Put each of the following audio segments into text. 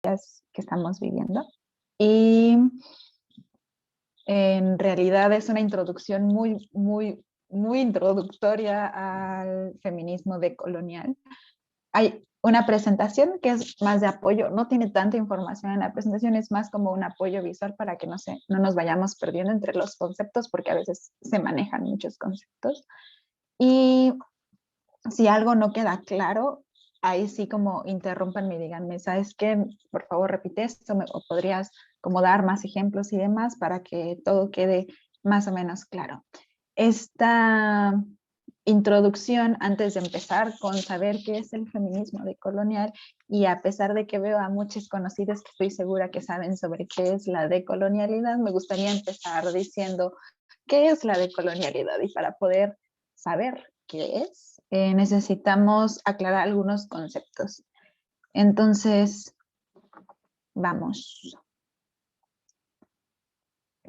que estamos viviendo. Y en realidad es una introducción muy introductoria al feminismo decolonial. Hay una presentación que es más de apoyo, no tiene tanta información en la presentación, es más como un apoyo visual para que no nos vayamos perdiendo entre los conceptos, porque a veces se manejan muchos conceptos. Y si algo no queda claro, ahí sí como interrúmpanme y díganme, ¿sabes qué? Por favor, repite esto, o podrías como dar más ejemplos y demás para que todo quede más o menos claro. Esta introducción, antes de empezar con saber qué es el feminismo decolonial, y a pesar de que veo a muchos conocidos que estoy segura que saben sobre qué es la decolonialidad, me gustaría empezar diciendo qué es la decolonialidad, y para poder saber qué es, necesitamos aclarar algunos conceptos. Entonces, vamos.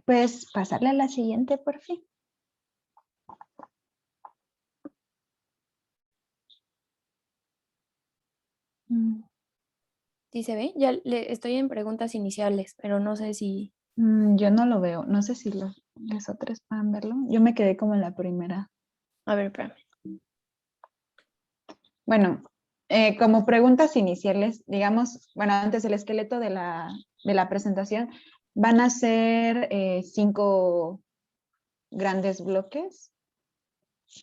Pues pasarle a la siguiente, por fin. ¿Sí se ve? Ya estoy en preguntas iniciales, pero no sé si... Yo no lo veo. No sé si los otros pueden verlo. Yo me quedé como en la primera. A ver, espérame. Bueno, como preguntas iniciales, digamos, bueno, antes del esqueleto de la presentación, van a ser 5 grandes bloques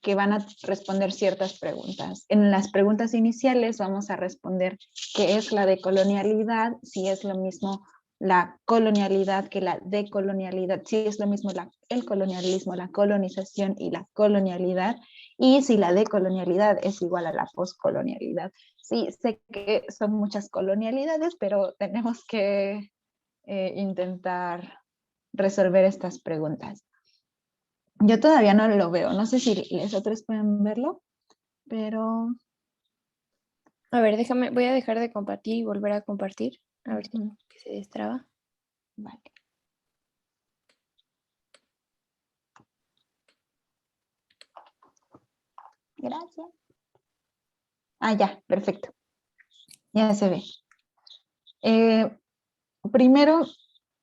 que van a responder ciertas preguntas. En las preguntas iniciales vamos a responder qué es la decolonialidad, si es lo mismo la colonialidad que la decolonialidad, si es lo mismo el colonialismo, la colonización y la colonialidad, y si la decolonialidad es igual a la poscolonialidad. Sí, sé que son muchas colonialidades, pero tenemos que intentar resolver estas preguntas. Yo todavía no lo veo, no sé si los otros pueden verlo, pero... A ver, déjame, voy a dejar de compartir y volver a compartir. A ver si se destraba. Vale. Gracias. Ah, ya, perfecto. Ya se ve. Primero,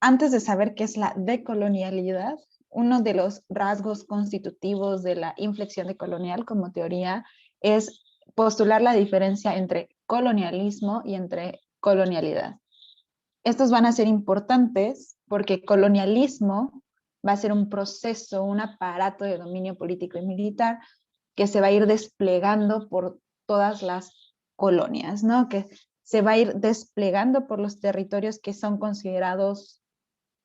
antes de saber qué es la decolonialidad, uno de los rasgos constitutivos de la inflexión decolonial como teoría es postular la diferencia entre colonialismo y entre colonialidad. Estos van a ser importantes porque colonialismo va a ser un proceso, un aparato de dominio político y militar que se va a ir desplegando por todas las colonias, ¿no? Que se va a ir desplegando por los territorios que son considerados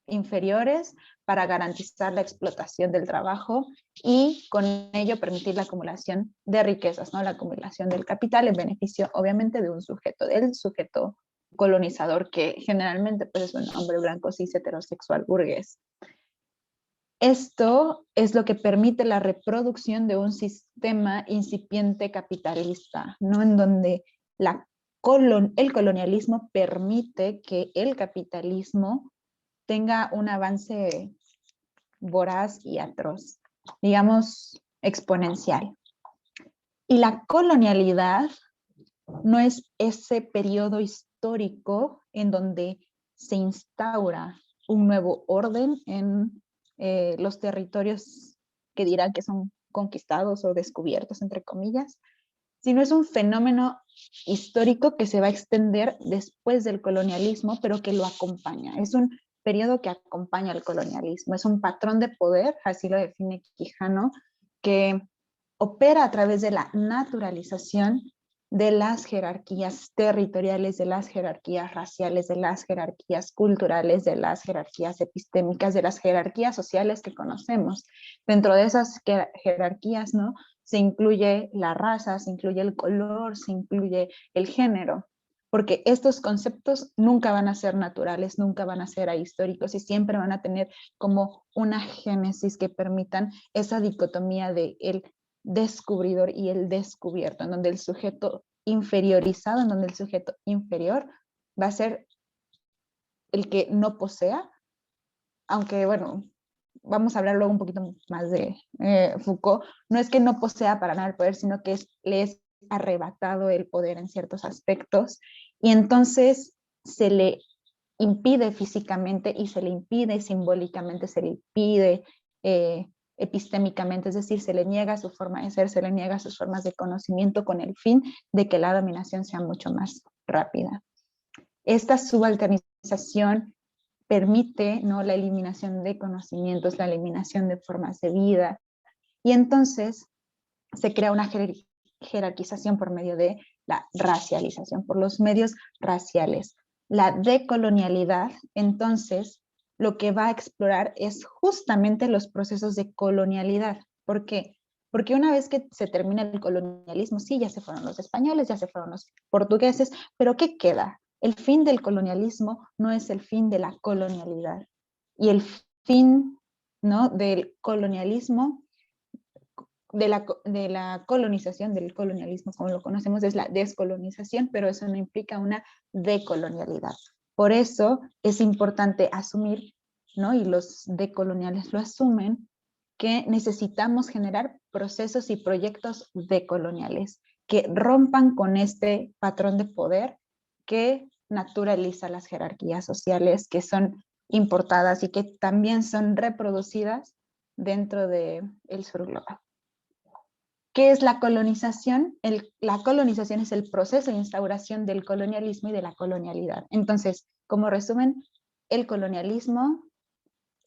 inferiores para garantizar la explotación del trabajo y con ello permitir la acumulación de riquezas, ¿no? La acumulación del capital en beneficio, obviamente, de un sujeto, del sujeto colonizador, que generalmente pues, es un hombre blanco, cis, heterosexual, burgués. Esto es lo que permite la reproducción de un sistema incipiente capitalista, ¿no? En donde el colonialismo permite que el capitalismo tenga un avance voraz y atroz, digamos exponencial. Y la colonialidad no es ese periodo histórico en donde se instaura un nuevo orden en los territorios que dirán que son conquistados o descubiertos, entre comillas, sino es un fenómeno histórico que se va a extender después del colonialismo, pero que lo acompaña. Es un periodo que acompaña al colonialismo, es un patrón de poder, así lo define Quijano, que opera a través de la naturalización de las jerarquías territoriales, de las jerarquías raciales, de las jerarquías culturales, de las jerarquías epistémicas, de las jerarquías sociales que conocemos. Dentro de esas jerarquías, ¿no? Se incluye la raza, se incluye el color, se incluye el género, porque estos conceptos nunca van a ser naturales, nunca van a ser ahistóricos y siempre van a tener como una génesis que permitan esa dicotomía de el descubridor y el descubierto, en donde el sujeto inferiorizado, en donde el sujeto inferior va a ser el que no posea, aunque bueno, vamos a hablar luego un poquito más de Foucault, no es que no posea para nada el poder, sino que le es arrebatado el poder en ciertos aspectos, y entonces se le impide físicamente y se le impide simbólicamente, se le impide epistémicamente, es decir, se le niega su forma de ser, se le niega sus formas de conocimiento con el fin de que la dominación sea mucho más rápida. Esta subalternización permite, ¿no?, la eliminación de conocimientos, la eliminación de formas de vida, y entonces se crea una jerarquización por medio de la racialización, por los medios raciales. La decolonialidad, entonces, lo que va a explorar es justamente los procesos de colonialidad. ¿Por qué? Porque una vez que se termina el colonialismo, sí, ya se fueron los españoles, ya se fueron los portugueses, pero ¿qué queda? El fin del colonialismo no es el fin de la colonialidad. Y el fin, ¿no?, del colonialismo, de la colonización, del colonialismo como lo conocemos, es la descolonización, pero eso no implica una decolonialidad. Por eso es importante asumir, ¿no?, y los decoloniales lo asumen, que necesitamos generar procesos y proyectos decoloniales que rompan con este patrón de poder que naturaliza las jerarquías sociales que son importadas y que también son reproducidas dentro del sur global. ¿Qué es la colonización? La colonización es el proceso de instauración del colonialismo y de la colonialidad. Entonces, como resumen, el colonialismo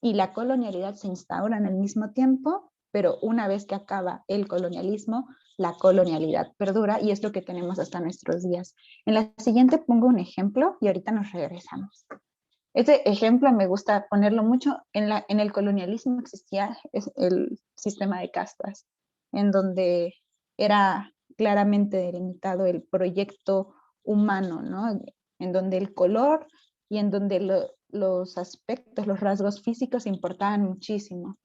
y la colonialidad se instauran al mismo tiempo, pero una vez que acaba el colonialismo, la colonialidad perdura y es lo que tenemos hasta nuestros días. En la siguiente pongo un ejemplo y ahorita nos regresamos. Este ejemplo me gusta ponerlo mucho. En el colonialismo existía el sistema de castas, en donde era claramente delimitado el proyecto humano, ¿no? En donde el color y en donde los aspectos, los rasgos físicos importaban muchísimo.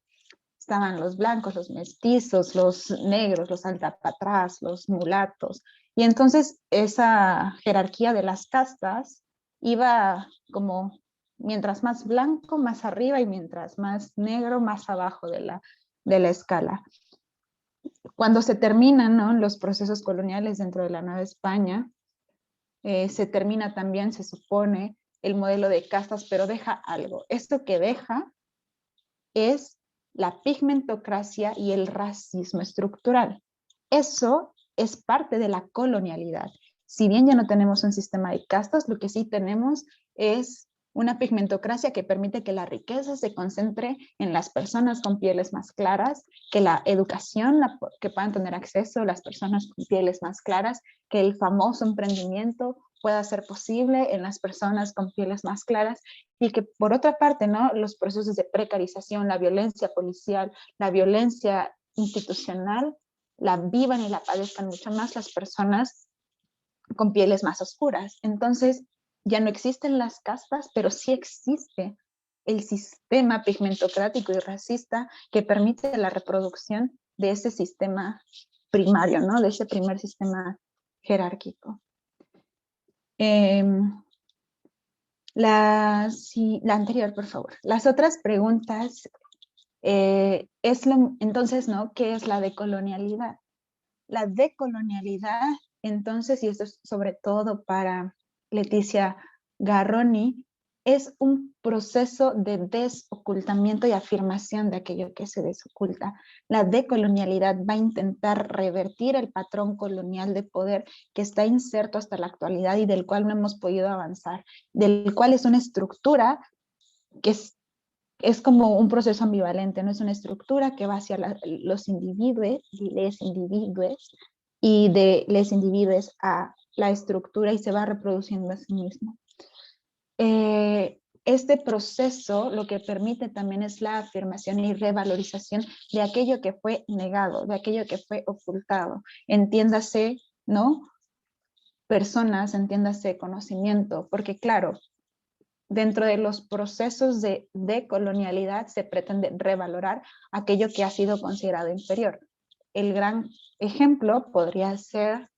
Estaban los blancos, los mestizos, los negros, los alcatraz, los mulatos. Y entonces esa jerarquía de las castas iba como mientras más blanco, más arriba, y mientras más negro, más abajo de la escala. Cuando se terminan, ¿no?, los procesos coloniales dentro de la Nueva España, se termina también, se supone, el modelo de castas, pero deja algo. Esto que deja es la pigmentocracia y el racismo estructural. Eso es parte de la colonialidad. Si bien ya no tenemos un sistema de castas, lo que sí tenemos es una pigmentocracia que permite que la riqueza se concentre en las personas con pieles más claras, que la educación, que puedan tener acceso las personas con pieles más claras, que el famoso emprendimiento pueda ser posible en las personas con pieles más claras, y que por otra parte, ¿no?, los procesos de precarización, la violencia policial, la violencia institucional, la vivan y la padezcan mucho más las personas con pieles más oscuras. Entonces, ya no existen las castas, pero sí existe el sistema pigmentocrático y racista que permite la reproducción de ese sistema primario, ¿no?, de ese primer sistema jerárquico. La anterior, por favor. Las otras preguntas, entonces, ¿no?, ¿qué es la decolonialidad? La decolonialidad, entonces, y esto es sobre todo para Leticia Garroni, es un proceso de desocultamiento y afirmación de aquello que se desoculta. La decolonialidad va a intentar revertir el patrón colonial de poder que está inserto hasta la actualidad y del cual no hemos podido avanzar, del cual es una estructura que es como un proceso ambivalente, no es una estructura que va hacia los individuos y les individuos, y de les individuos a la estructura y se va reproduciendo a sí mismo. Este proceso lo que permite también es la afirmación y revalorización de aquello que fue negado, de aquello que fue ocultado. Entiéndase, ¿no?, personas, entiéndase conocimiento, porque claro, dentro de los procesos de decolonialidad se pretende revalorar aquello que ha sido considerado inferior. El gran ejemplo podría ser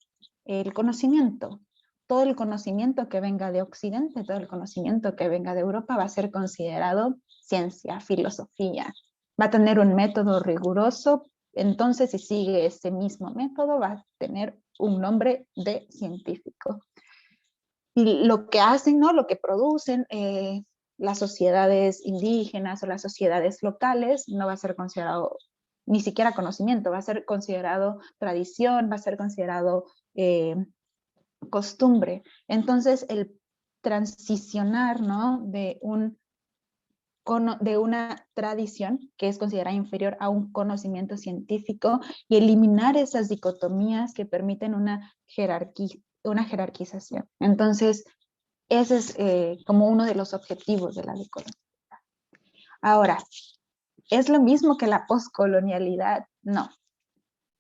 el conocimiento. Todo el conocimiento que venga de Occidente, todo el conocimiento que venga de Europa va a ser considerado ciencia, filosofía. Va a tener un método riguroso, entonces si sigue ese mismo método va a tener un nombre de científico. Y lo que hacen, ¿no? Lo que producen las sociedades indígenas o las sociedades locales no va a ser considerado ni siquiera conocimiento, va a ser considerado tradición, va a ser considerado costumbre. Entonces, el transicionar, ¿no? De una tradición que es considerada inferior a un conocimiento científico y eliminar esas dicotomías que permiten una jerarquización. Entonces, ese es como uno de los objetivos de la decolonialidad. Ahora, ¿es lo mismo que la poscolonialidad? No.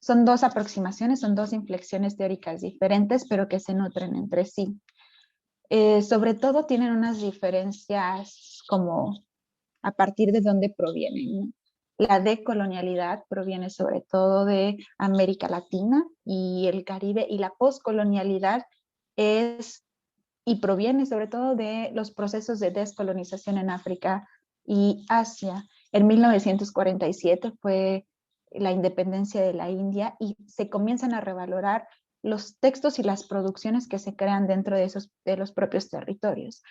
Son dos aproximaciones, son dos inflexiones teóricas diferentes, pero que se nutren entre sí. Sobre todo tienen unas diferencias como a partir de dónde provienen, ¿no? La decolonialidad proviene sobre todo de América Latina y el Caribe, y la poscolonialidad es y proviene sobre todo de los procesos de descolonización en África y Asia. En 1947 fue la independencia de la India y se comienzan a revalorar los textos y las producciones que se crean dentro de los propios territorios.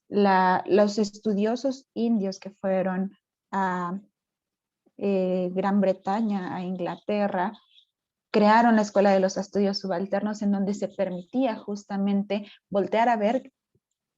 Los estudiosos indios que fueron a Gran Bretaña, a Inglaterra, crearon la Escuela de los Estudios Subalternos, en donde se permitía justamente voltear a ver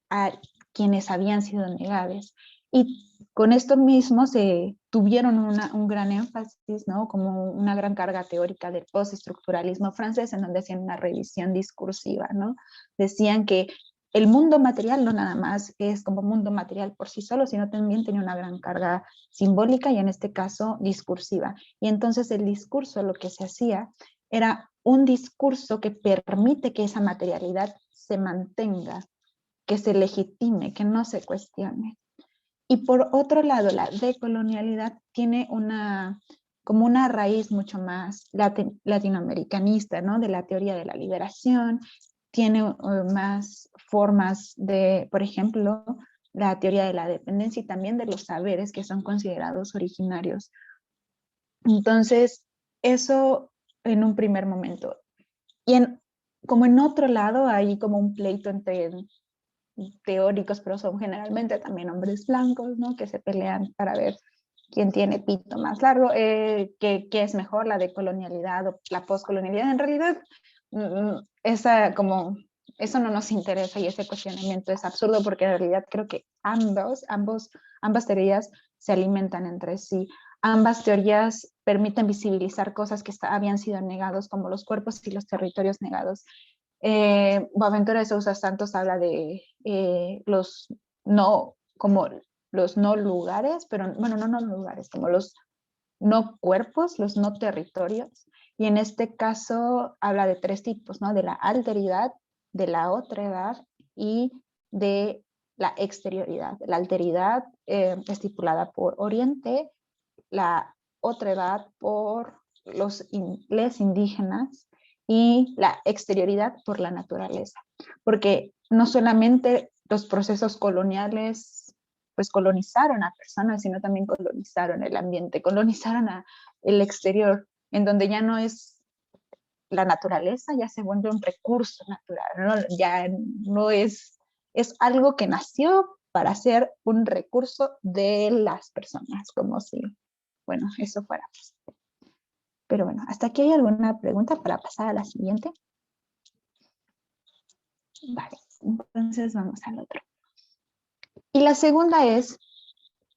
a quienes habían sido negados. Y con esto mismo se tuvieron un gran énfasis, ¿no? Como una gran carga teórica del postestructuralismo francés, en donde hacían una revisión discursiva, ¿no? Decían que el mundo material no nada más es como mundo material por sí solo, sino también tenía una gran carga simbólica y en este caso discursiva. Y entonces el discurso, lo que se hacía era un discurso que permite que esa materialidad se mantenga, que se legitime, que no se cuestione. Y por otro lado, la decolonialidad tiene como una raíz mucho más latinoamericanista, ¿no? De la teoría de la liberación, tiene más formas de, por ejemplo, la teoría de la dependencia y también de los saberes que son considerados originarios. Entonces, eso en un primer momento. Y como en otro lado hay como un pleito entre teóricos, pero son generalmente también hombres blancos, ¿no? Que se pelean para ver quién tiene pito más largo, qué es mejor, la decolonialidad o la poscolonialidad. En realidad, eso no nos interesa y ese cuestionamiento es absurdo porque en realidad creo que ambas teorías se alimentan entre sí. Ambas teorías permiten visibilizar cosas que habían sido negados, como los cuerpos y los territorios negados. Boaventura de Sousa Santos habla de como los no lugares, pero bueno, no lugares, como los no cuerpos, los no territorios. Y en este caso habla de tres tipos, ¿no? De la alteridad, de la otredad y de la exterioridad. La alteridad estipulada por Oriente, la otredad por les indígenas y la exterioridad por la naturaleza. Porque no solamente los procesos coloniales pues colonizaron a personas, sino también colonizaron el ambiente, colonizaron el exterior, en donde ya no es la naturaleza, ya se vuelve un recurso natural, ¿no? Ya no es algo que nació para ser un recurso de las personas, como si, bueno, eso fuera. Pero bueno, hasta aquí hay alguna pregunta para pasar a la siguiente. Vale, entonces vamos al otro. Y la segunda es,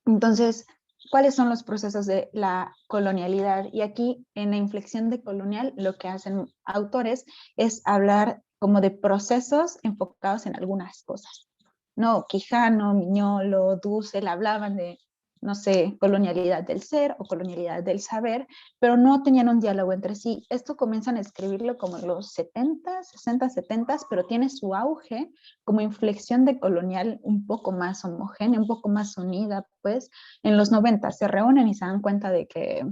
entonces, ¿cuáles son los procesos de la colonialidad? Y aquí, en la inflexión de colonial, lo que hacen autores es hablar como de procesos enfocados en algunas cosas. No, Quijano, Miñolo, Dussel hablaban de, no sé, colonialidad del ser o colonialidad del saber, pero no tenían un diálogo entre sí. Esto comienzan a escribirlo como en los 70, 60, 70, pero tiene su auge como inflexión de colonial un poco más homogénea, un poco más unida, pues en los 90 se reúnen y se dan cuenta de que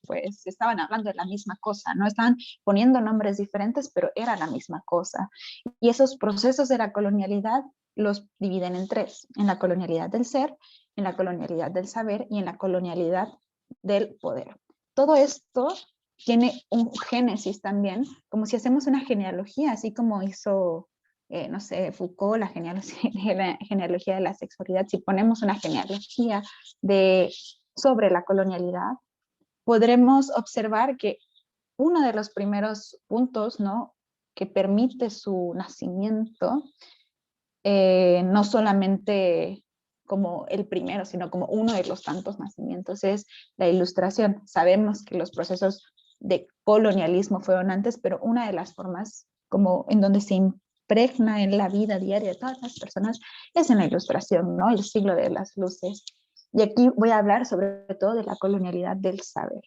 pues estaban hablando de la misma cosa, no estaban poniendo nombres diferentes, pero era la misma cosa. Y esos procesos de la colonialidad los dividen en tres, en la colonialidad del ser, en la colonialidad del saber y en la colonialidad del poder. Todo esto tiene un génesis también, como si hacemos una genealogía, así como hizo no sé, Foucault, la genealogía de la sexualidad, si ponemos una genealogía sobre la colonialidad, podremos observar que uno de los primeros puntos, ¿no?, que permite su nacimiento, no solamente como el primero, sino como uno de los tantos nacimientos, es la Ilustración. Sabemos que los procesos de colonialismo fueron antes, pero una de las formas como en donde se impregna en la vida diaria de todas las personas es en la Ilustración, ¿no? El siglo de las luces. Y aquí voy a hablar sobre todo de la colonialidad del saber.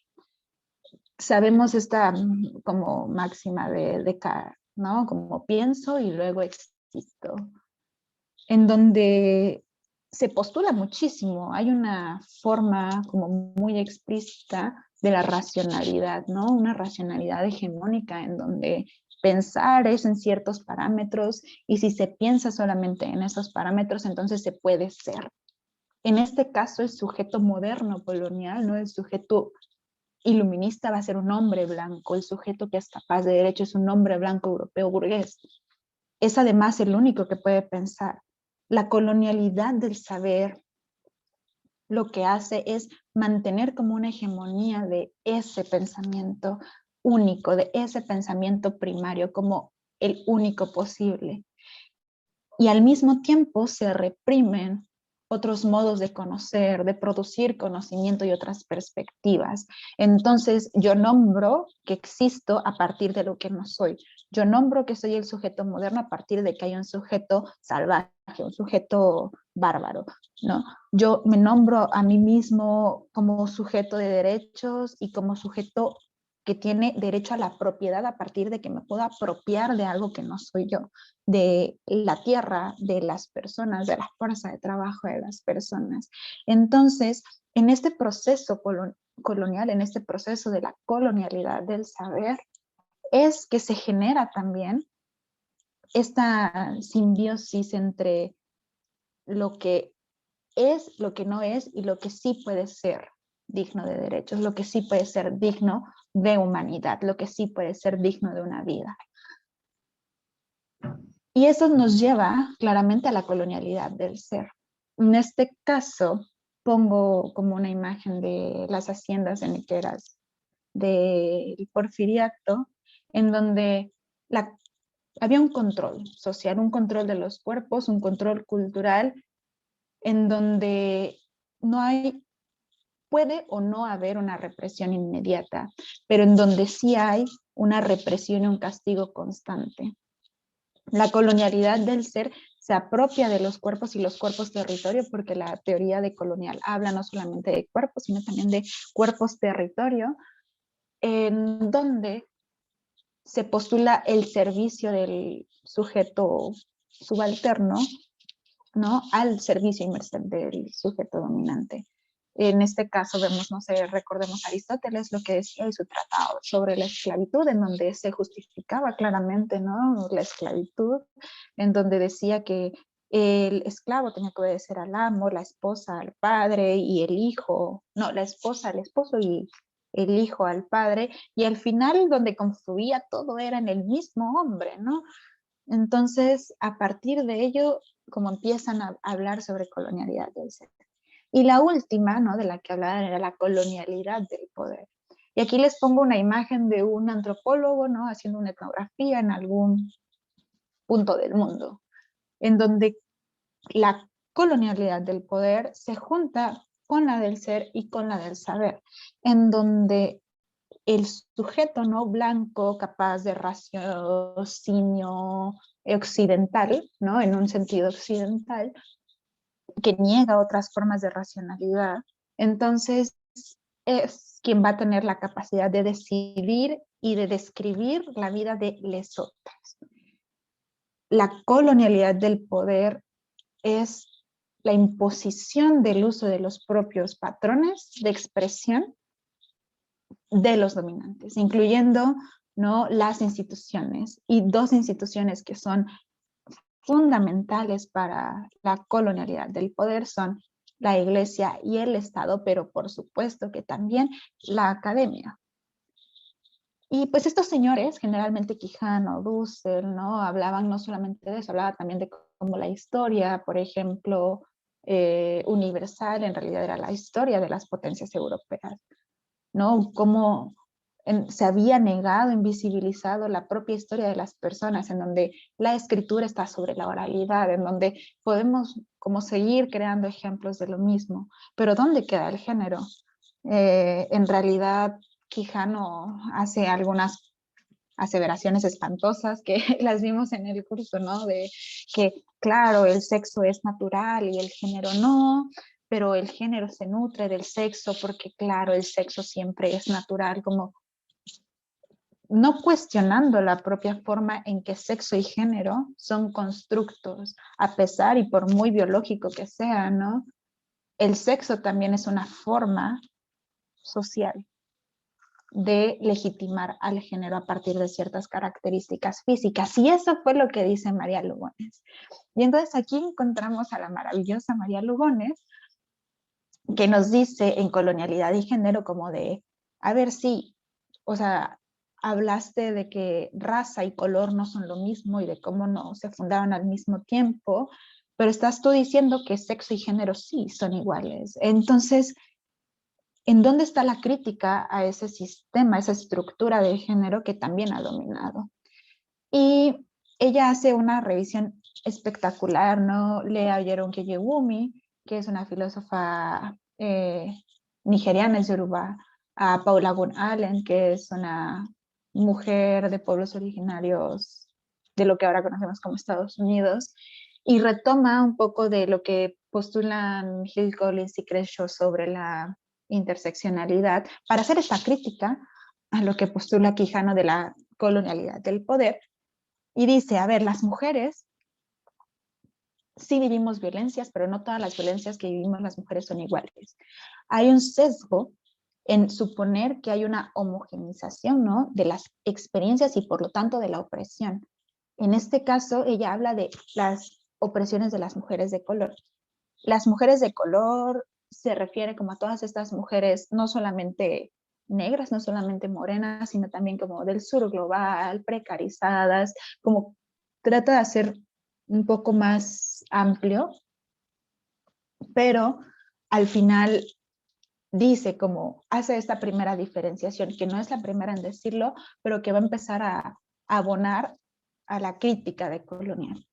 Sabemos esta como máxima de Descartes, ¿no? Como pienso y luego existo, en donde se postula muchísimo, hay una forma como muy explícita de la racionalidad, ¿no? Una racionalidad hegemónica en donde pensar es en ciertos parámetros y si se piensa solamente en esos parámetros, entonces se puede ser. En este caso, el sujeto moderno colonial, ¿no? El sujeto iluminista va a ser un hombre blanco, el sujeto que es capaz de derecho es un hombre blanco europeo burgués. Es además el único que puede pensar. La colonialidad del saber lo que hace es mantener como una hegemonía de ese pensamiento único, de ese pensamiento primario como el único posible. Y al mismo tiempo se reprimen otros modos de conocer, de producir conocimiento y otras perspectivas. Entonces yo nombro que existo a partir de lo que no soy. Yo nombro que soy el sujeto moderno a partir de que hay un sujeto salvaje, un sujeto bárbaro, ¿no? Yo me nombro a mí mismo como sujeto de derechos y como sujeto que tiene derecho a la propiedad a partir de que me puedo apropiar de algo que no soy yo, de la tierra, de las personas, de la fuerza de trabajo de las personas. Entonces, en este proceso colonial, en este proceso de la colonialidad del saber, es que se genera también esta simbiosis entre lo que es, lo que no es y lo que sí puede ser digno de derechos, lo que sí puede ser digno de humanidad, lo que sí puede ser digno de una vida. Y eso nos lleva claramente a la colonialidad del ser. En este caso, pongo como una imagen de las haciendas eniqueras del Porfiriato, en donde había un control social, un control de los cuerpos, un control cultural, en donde no hay, puede o no haber una represión inmediata, pero en donde sí hay una represión y un castigo constante. La colonialidad del ser se apropia de los cuerpos y los cuerpos territorio, porque la teoría de colonial habla no solamente de cuerpos, sino también de cuerpos territorio, en donde se postula el servicio del sujeto subalterno, ¿no?, al servicio inmersivo del sujeto dominante. En este caso vemos, no sé, recordemos Aristóteles, lo que decía en su tratado sobre la esclavitud, en donde se justificaba claramente, ¿no?, la esclavitud, en donde decía que el esclavo tenía que obedecer al amo, la esposa al padre y el hijo, no, la esposa al esposo y el hijo al padre, y al final donde confluía todo era en el mismo hombre, ¿no? Entonces, a partir de ello, como empiezan a hablar sobre colonialidad del ser. Y la última, ¿no?, de la que hablaban era la colonialidad del poder. Y aquí les pongo una imagen de un antropólogo, ¿no?, haciendo una etnografía en algún punto del mundo, en donde la colonialidad del poder se junta con la del ser y con la del saber, en donde el sujeto no blanco capaz de raciocinio occidental, ¿no?, en un sentido occidental, que niega otras formas de racionalidad, entonces es quien va a tener la capacidad de decidir y de describir la vida de les otras. La colonialidad del poder es la imposición del uso de los propios patrones de expresión de los dominantes, incluyendo, ¿no?, las instituciones, y dos instituciones que son fundamentales para la colonialidad del poder son la Iglesia y el Estado, pero por supuesto que también la academia. Y pues estos señores, generalmente Quijano, Dussel, ¿no? Hablaban no solamente de eso, hablaban también de cómo la historia, por ejemplo, universal, en realidad era la historia de las potencias europeas, ¿no? Cómo se había negado, invisibilizado la propia historia de las personas, en donde la escritura está sobre la oralidad, en donde podemos como seguir creando ejemplos de lo mismo, pero ¿dónde queda el género? En realidad, Quijano hace algunas aseveraciones espantosas que las vimos en el curso, ¿no? De que, claro, el sexo es natural y el género no, pero el género se nutre del sexo porque, claro, el sexo siempre es natural, como no cuestionando la propia forma en que sexo y género son constructos, a pesar y por muy biológico que sea, ¿no? El sexo también es una forma social de legitimar al género a partir de ciertas características físicas. Y eso fue lo que dice María Lugones. Y entonces aquí encontramos a la maravillosa María Lugones, que nos dice en Colonialidad y Género como de, a ver, sí, o sea, hablaste de que raza y color no son lo mismo y de cómo no se fundaron al mismo tiempo, pero estás tú diciendo que sexo y género sí son iguales. Entonces, ¿en dónde está la crítica a ese sistema, a esa estructura de género que también ha dominado? Y ella hace una revisión espectacular, ¿no? Lee a Yeronke Yewumi, que es una filósofa nigeriana, es yoruba, a Paula Gun Allen, que es una mujer de pueblos originarios de lo que ahora conocemos como Estados Unidos, y retoma un poco de lo que postulan Hill Collins y Crenshaw sobre la interseccionalidad para hacer esta crítica a lo que postula Quijano de la colonialidad del poder. Y dice, a ver, las mujeres sí vivimos violencias, pero no todas las violencias que vivimos las mujeres son iguales. Hay un sesgo en suponer que hay una homogenización, ¿no? De las experiencias y por lo tanto de la opresión. En este caso, ella habla de las opresiones de las mujeres de color. Las mujeres de color se refiere como a todas estas mujeres, no solamente negras, no solamente morenas, sino también como del sur global, precarizadas, como trata de hacer un poco más amplio, pero al final dice como hace esta primera diferenciación, que no es la primera en decirlo, pero que va a empezar a abonar a la crítica de colonial.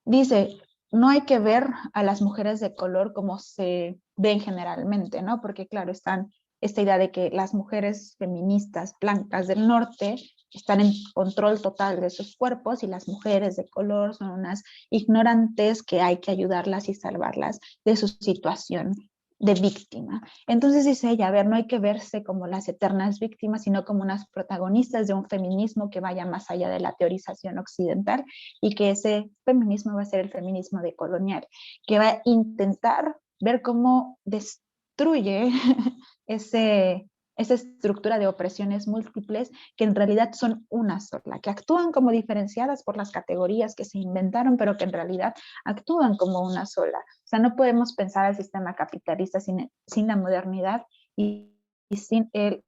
Dice, no hay que ver a las mujeres de color como se ven generalmente, ¿no? Porque claro, están esta idea de que las mujeres feministas blancas del norte están en control total de sus cuerpos y las mujeres de color son unas ignorantes que hay que ayudarlas y salvarlas de su situación de víctima. Entonces dice ella, a ver, no hay que verse como las eternas víctimas, sino como unas protagonistas de un feminismo que vaya más allá de la teorización occidental y que ese feminismo va a ser el feminismo decolonial, que va a intentar ver cómo destruye esa estructura de opresiones múltiples que en realidad son una sola, que actúan como diferenciadas por las categorías que se inventaron, pero que en realidad actúan como una sola. O sea, no podemos pensar el sistema capitalista sin la modernidad y sin el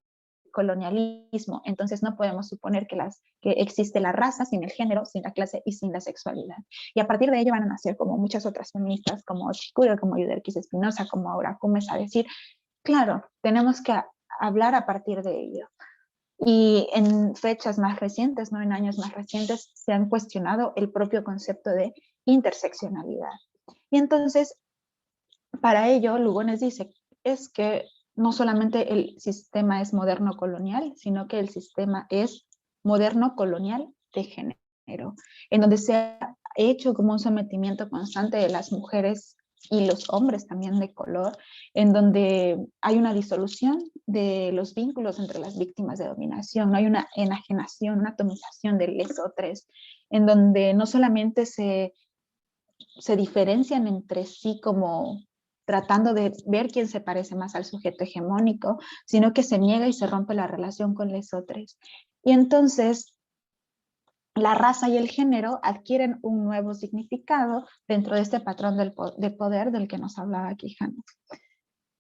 colonialismo. Entonces no podemos suponer que existe la raza sin el género, sin la clase y sin la sexualidad. Y a partir de ello van a nacer como muchas otras feministas, como Chikura, como Yudelkis Espinosa, como Aura Cumes, a decir, claro, tenemos que hablar a partir de ello. Y en fechas más recientes, ¿no? En años más recientes, se han cuestionado el propio concepto de interseccionalidad. Y entonces, para ello, Lugones dice, es que no solamente el sistema es moderno colonial, sino que el sistema es moderno colonial de género, en donde se ha hecho como un sometimiento constante de las mujeres y los hombres también de color, en donde hay una disolución de los vínculos entre las víctimas de dominación, no hay una enajenación, una atomización del lesotres, en donde no solamente se diferencian entre sí como tratando de ver quién se parece más al sujeto hegemónico, sino que se niega y se rompe la relación con los otros. Y entonces la raza y el género adquieren un nuevo significado dentro de este patrón de poder del que nos hablaba Quijano.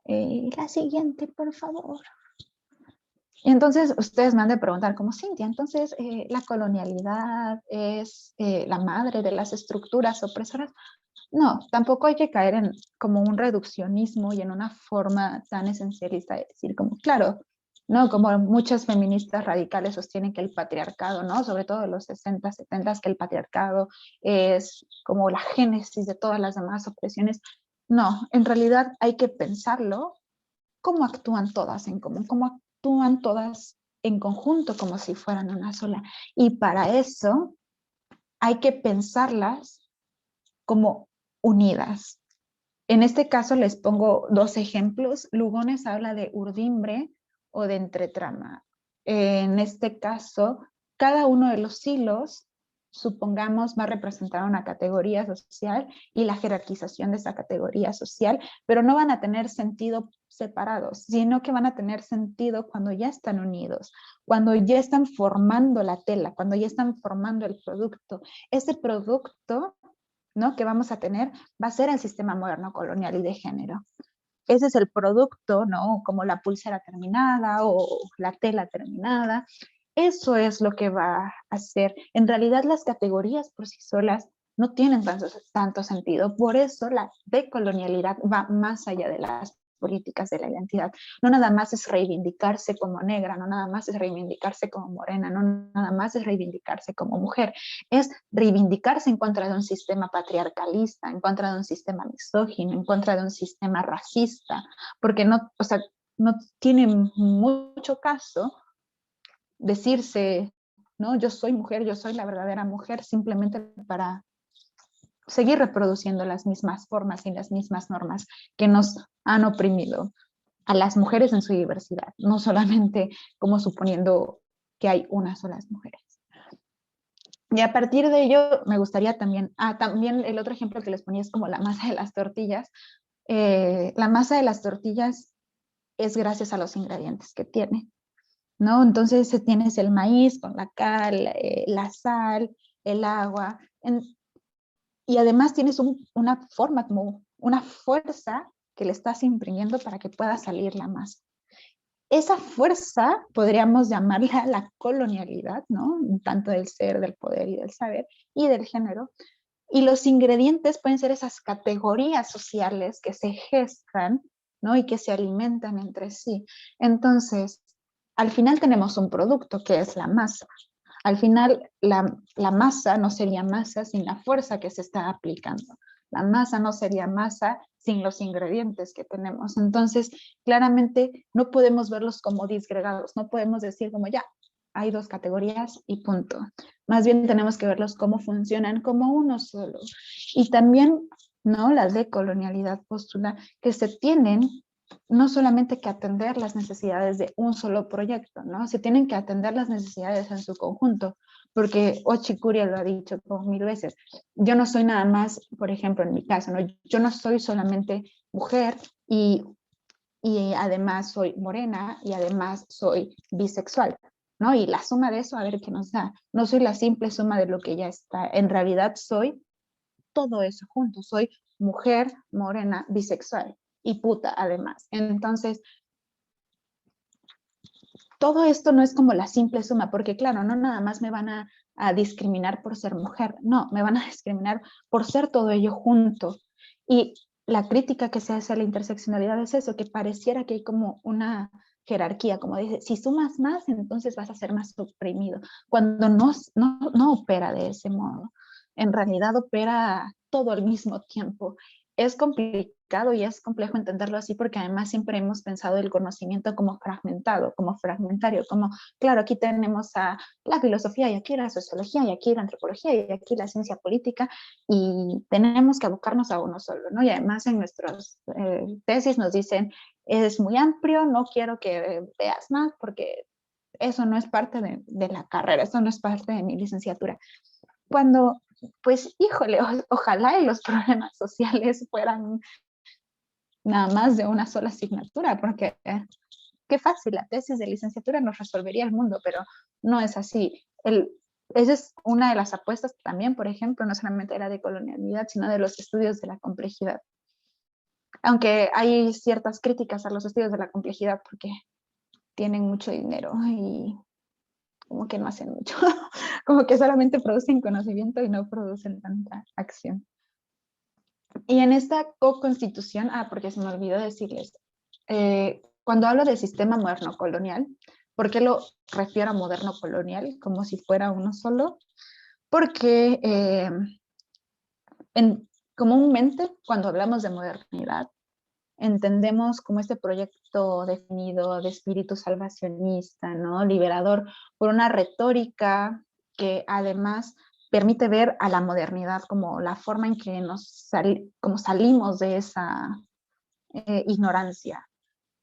La siguiente, por favor. Y entonces ustedes me han de preguntar como, Cintia, entonces la colonialidad es la madre de las estructuras opresoras. No, tampoco hay que caer en como un reduccionismo y en una forma tan esencialista de decir como, claro, ¿no? Como muchas feministas radicales sostienen que el patriarcado, ¿no? Sobre todo en los 60, 70, que el patriarcado es como la génesis de todas las demás opresiones. No, en realidad hay que pensarlo cómo actúan todas en común, cómo actúan todas en conjunto como si fueran una sola. Y para eso hay que pensarlas como unidas. En este caso les pongo dos ejemplos. Lugones habla de urdimbre o de entretrama. En este caso, cada uno de los hilos, supongamos, va a representar una categoría social y la jerarquización de esa categoría social, pero no van a tener sentido separados, sino que van a tener sentido cuando ya están unidos, cuando ya están formando la tela, cuando ya están formando el producto. Ese producto, ¿no?, que vamos a tener va a ser el sistema moderno colonial y de género. Ese es el producto, ¿no? Como la pulsera terminada o la tela terminada. Eso es lo que va a ser. En realidad las categorías por sí solas no tienen tanto sentido. Por eso la decolonialidad va más allá de las políticas de la identidad. No nada más es reivindicarse como negra, no nada más es reivindicarse como morena, no nada más es reivindicarse como mujer, es reivindicarse en contra de un sistema patriarcalista, en contra de un sistema misógino, en contra de un sistema racista, porque no, o sea, no tiene mucho caso decirse, ¿no? Yo soy mujer, yo soy la verdadera mujer, simplemente para seguir reproduciendo las mismas formas y las mismas normas que nos han oprimido a las mujeres en su diversidad, no solamente como suponiendo que hay unas solas mujeres. Y a partir de ello me gustaría también, también el otro ejemplo que les ponía es como la masa de las tortillas. La masa de las tortillas es gracias a los ingredientes que tiene, ¿no? Entonces tienes el maíz con la cal, la sal, el agua, y además tienes una forma, como una fuerza que le estás imprimiendo para que pueda salir la masa. Esa fuerza podríamos llamarla la colonialidad, ¿no? Tanto del ser, del poder y del saber y del género. Y los ingredientes pueden ser esas categorías sociales que se gestan, ¿no? Y que se alimentan entre sí. Entonces, al final tenemos un producto que es la masa. Al final, la masa no sería masa sin la fuerza que se está aplicando. La masa no sería masa sin los ingredientes que tenemos. Entonces, claramente no podemos verlos como disgregados, no podemos decir como ya, hay dos categorías y punto. Más bien tenemos que verlos cómo funcionan como uno solo. Y también, ¿no?, la decolonialidad postula que se tienen no solamente que atender las necesidades de un solo proyecto, ¿no? Se tienen que atender las necesidades en su conjunto, porque Ochikuria lo ha dicho como 1000 veces. Yo no soy nada más, por ejemplo, en mi caso, ¿no? Yo no soy solamente mujer y además soy morena y además soy bisexual, ¿no? Y la suma de eso, a ver qué nos da. No soy la simple suma de lo que ya está. En realidad soy todo eso junto. Soy mujer, morena, bisexual y puta además. Entonces, todo esto no es como la simple suma, porque claro, no nada más me van a discriminar por ser mujer, no, me van a discriminar por ser todo ello junto. Y la crítica que se hace a la interseccionalidad es eso, que pareciera que hay como una jerarquía, como dice, si sumas más, entonces vas a ser más oprimido, cuando no opera de ese modo. En realidad opera todo al mismo tiempo. Es complicado y es complejo entenderlo así porque además siempre hemos pensado el conocimiento como fragmentado, como fragmentario, como, claro, aquí tenemos a la filosofía y aquí la sociología y aquí la antropología y aquí la ciencia política y tenemos que abocarnos a uno solo, ¿no? Y además en nuestras tesis nos dicen, es muy amplio, no quiero que veas más porque eso no es parte de la carrera, eso no es parte de mi licenciatura. Cuando, pues, híjole, ojalá y los problemas sociales fueran nada más de una sola asignatura, porque qué fácil, la tesis de licenciatura nos resolvería el mundo, pero no es así. Esa es una de las apuestas también, por ejemplo, no solamente de la decolonialidad, sino de los estudios de la complejidad. Aunque hay ciertas críticas a los estudios de la complejidad porque tienen mucho dinero y como que no hacen mucho, como que solamente producen conocimiento y no producen tanta acción. Y en esta co-constitución, porque se me olvidó decirles, cuando hablo de sistema moderno colonial, ¿por qué lo refiero a moderno colonial como si fuera uno solo? Porque comúnmente cuando hablamos de modernidad, entendemos como este proyecto definido de espíritu salvacionista, ¿no? Liberador, por una retórica que además permite ver a la modernidad como la forma en que como salimos de esa ignorancia.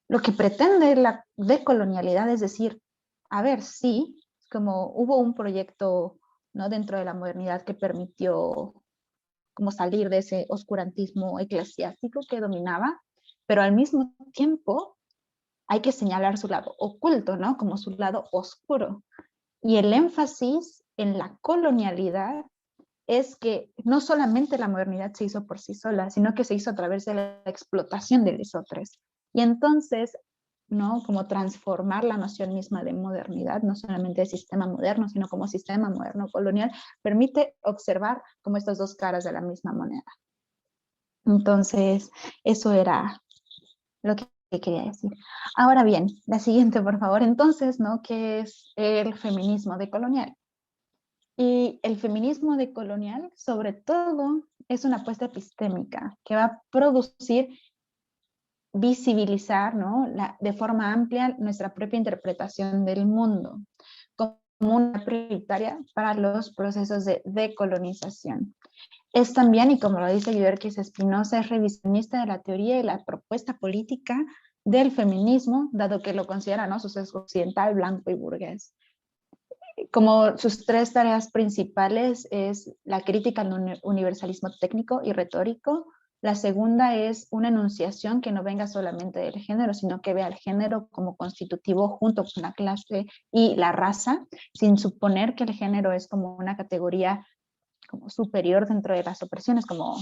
Lo que pretende la decolonialidad es decir, a ver, sí, como hubo un proyecto, ¿no?, dentro de la modernidad que permitió como salir de ese oscurantismo eclesiástico que dominaba, pero al mismo tiempo hay que señalar su lado oculto, ¿no? Como su lado oscuro. Y el énfasis en la colonialidad es que no solamente la modernidad se hizo por sí sola, sino que se hizo a través de la explotación de los otros. Y entonces, ¿no?, como transformar la noción misma de modernidad, no solamente de sistema moderno, sino como sistema moderno colonial, permite observar como estas dos caras de la misma moneda. Entonces, eso era lo que quería decir. Ahora bien, la siguiente, por favor. Entonces, ¿no?, ¿qué es el feminismo decolonial? Y el feminismo decolonial, sobre todo, es una apuesta epistémica que va a producir, visibilizar, ¿no?, de forma amplia nuestra propia interpretación del mundo como una prioritaria para los procesos de decolonización. Es también, y como lo dice Yuderquis Espinosa, es revisionista de la teoría y la propuesta política del feminismo, dado que lo considera, ¿no?, su sesgo occidental, blanco y burgués. Como sus tres tareas principales es la crítica al universalismo técnico y retórico. La segunda es una enunciación que no venga solamente del género, sino que vea al género como constitutivo junto con la clase y la raza, sin suponer que el género es como una categoría como superior dentro de las opresiones, como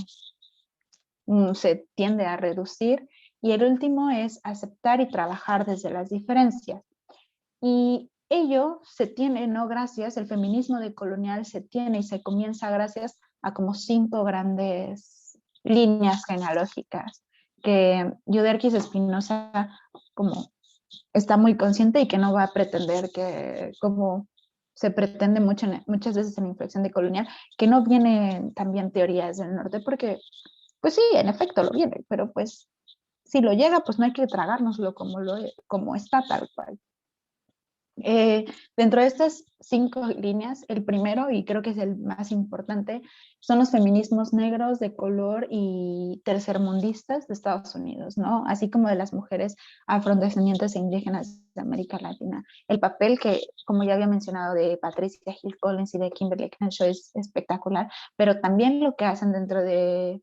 se tiende a reducir. Y el último es aceptar y trabajar desde las diferencias. Y ello se tiene, no gracias, el feminismo decolonial se tiene y se comienza gracias a como 5 grandes líneas genealógicas que Yuderquis Espinosa como está muy consciente y que no va a pretender que, como se pretende muchas veces en la inflexión decolonial, que no vienen también teorías del norte, porque pues sí, en efecto lo viene, pero pues si lo llega, pues no hay que tragárnoslo como está tal cual. Dentro de estas 5 líneas, el primero, y creo que es el más importante, son los feminismos negros de color y tercermundistas de Estados Unidos, ¿no? Así como de las mujeres afrodescendientes e indígenas de América Latina. El papel que, como ya había mencionado, de Patricia Hill Collins y de Kimberly Crenshaw es espectacular, pero también lo que hacen dentro del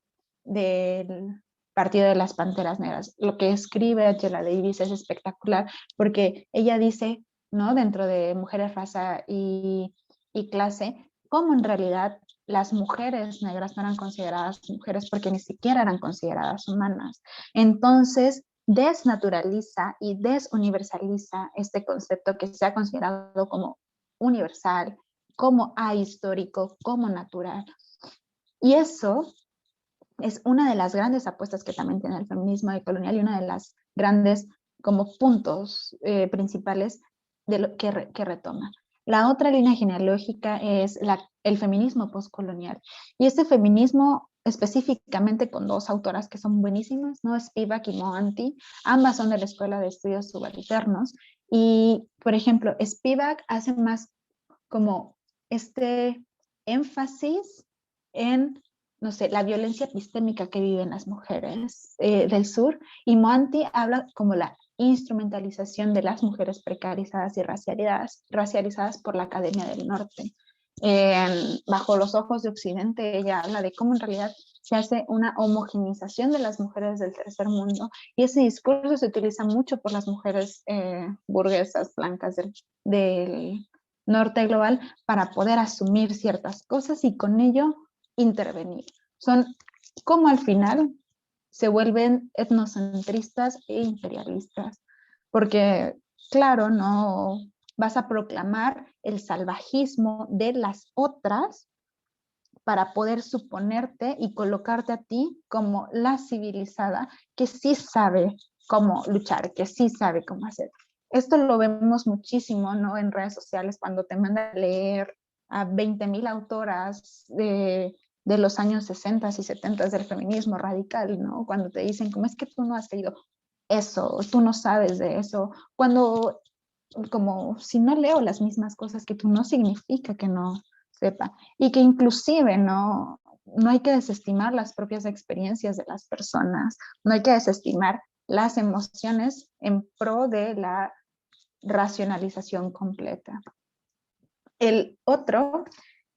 Partido de las Panteras Negras. Lo que escribe Angela Davis es espectacular porque ella dice, ¿no?, dentro de mujeres, raza y clase, cómo en realidad las mujeres negras no eran consideradas mujeres porque ni siquiera eran consideradas humanas. Entonces, desnaturaliza y desuniversaliza este concepto que se ha considerado como universal, como ahistórico, como natural. Y eso es una de las grandes apuestas que también tiene el feminismo decolonial y una de las grandes como puntos principales de lo que retoma. La otra línea genealógica es el feminismo postcolonial. Y este feminismo específicamente con 2 autoras que son buenísimas, ¿no?, Spivak y Mohanty. Ambas son de la Escuela de Estudios Subalternos. Y, por ejemplo, Spivak hace más como este énfasis en, no sé, la violencia epistémica que viven las mujeres del sur, y Mohanty habla como la instrumentalización de las mujeres precarizadas y racializadas por la Academia del Norte. Bajo los ojos de Occidente, ella habla de cómo en realidad se hace una homogenización de las mujeres del tercer mundo, y ese discurso se utiliza mucho por las mujeres burguesas blancas del norte global para poder asumir ciertas cosas y con ello intervenir. Son como al final se vuelven etnocentristas e imperialistas, porque claro, no vas a proclamar el salvajismo de las otras para poder suponerte y colocarte a ti como la civilizada que sí sabe cómo luchar, que sí sabe cómo hacer. Esto lo vemos muchísimo, ¿no? En redes sociales cuando te mandan a leer a 20,000 autoras de los años 60 y 70 del feminismo radical, ¿no? Cuando te dicen, ¿cómo es que tú no has leído eso? Tú no sabes de eso. Cuando, como si no leo las mismas cosas que tú, no significa que no sepa. Y que inclusive no hay que desestimar las propias experiencias de las personas, no hay que desestimar las emociones en pro de la racionalización completa. El otro,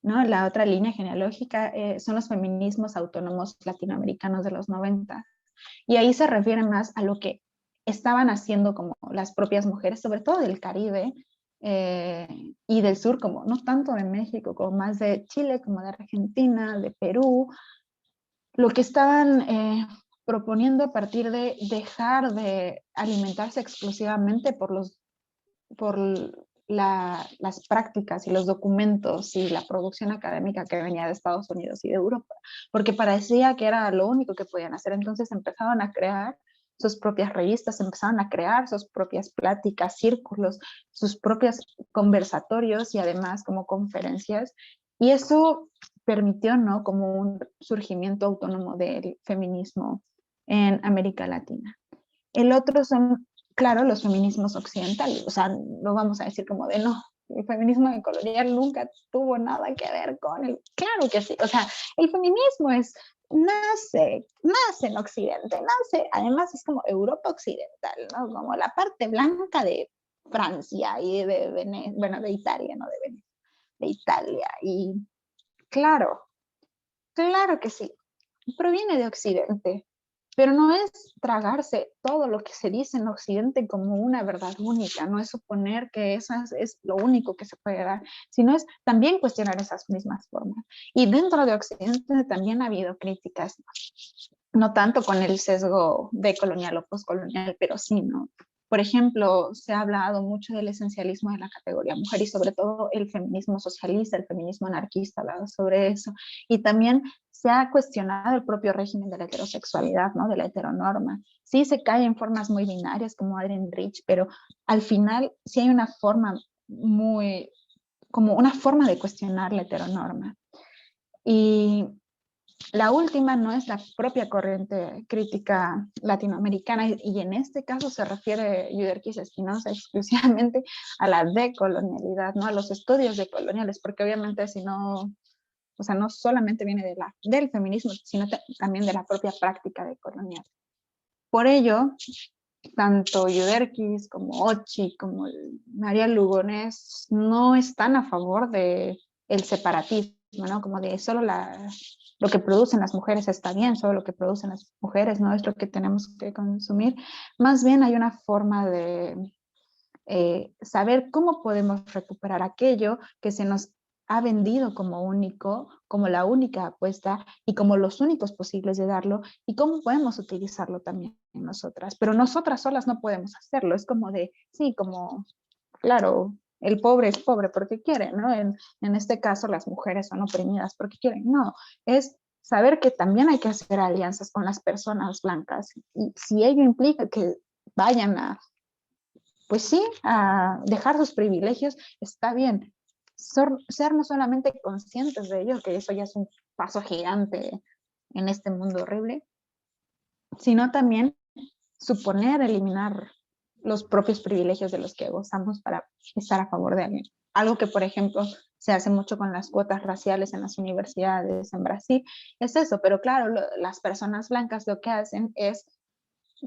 ¿no? La otra línea genealógica son los feminismos autónomos latinoamericanos de los 90. Y ahí se refiere más a lo que estaban haciendo como las propias mujeres, sobre todo del Caribe y del sur, como no tanto de México, como más de Chile, como de Argentina, de Perú, lo que estaban proponiendo a partir de dejar de alimentarse exclusivamente por las prácticas y los documentos y la producción académica que venía de Estados Unidos y de Europa, porque parecía que era lo único que podían hacer. Entonces empezaron a crear sus propias revistas, empezaron a crear sus propias pláticas, círculos, sus propios conversatorios y además como conferencias. Y eso permitió, ¿no? Como un surgimiento autónomo del feminismo en América Latina. El otro son, claro, los feminismos occidentales. O sea, no vamos a decir como de no, el feminismo colonial nunca tuvo nada que ver con el... Claro que sí. O sea, el feminismo nace en Occidente, además es como Europa occidental, ¿no? Como la parte blanca de Francia y de Italia, ¿no? De Italia. Y claro, claro que sí, proviene de Occidente, pero no es tragarse todo lo que se dice en Occidente como una verdad única, no es suponer que eso es lo único que se puede dar, sino es también cuestionar esas mismas formas. Y dentro de Occidente también ha habido críticas, no tanto con el sesgo de colonial o postcolonial, pero sí, ¿no? Por ejemplo, se ha hablado mucho del esencialismo de la categoría mujer y sobre todo el feminismo socialista, el feminismo anarquista, hablado sobre eso. Y también se ha cuestionado el propio régimen de la heterosexualidad, ¿no? De la heteronorma. Sí se cae en formas muy binarias como Adrienne Rich, pero al final sí hay una forma como una forma de cuestionar la heteronorma. Y la última no es la propia corriente crítica latinoamericana y en este caso se refiere Yuderquis Espinosa exclusivamente a la decolonialidad, ¿no? A los estudios decoloniales, porque obviamente si no, o sea, no solamente viene del feminismo, sino también de la propia práctica decolonial. Por ello, tanto Yuderquis como Ochi, como María Lugones no están a favor del separatismo, ¿no? Como de solo lo que producen las mujeres está bien, solo lo que producen las mujeres no es lo que tenemos que consumir. Más bien hay una forma de saber cómo podemos recuperar aquello que se nos ha vendido como único, como la única apuesta y como los únicos posibles de darlo y cómo podemos utilizarlo también nosotras. Pero nosotras solas no podemos hacerlo. Es como de, sí, como, claro, el pobre es pobre porque quiere, ¿no? En este caso las mujeres son oprimidas porque quieren. No, es saber que también hay que hacer alianzas con las personas blancas y si ello implica que vayan a pues sí, a dejar sus privilegios, está bien. Ser no solamente conscientes de ello, que eso ya es un paso gigante en este mundo horrible, sino también suponer eliminar los propios privilegios de los que gozamos para estar a favor de alguien. Algo que, por ejemplo, se hace mucho con las cuotas raciales en las universidades en Brasil, es eso, pero claro, las personas blancas lo que hacen es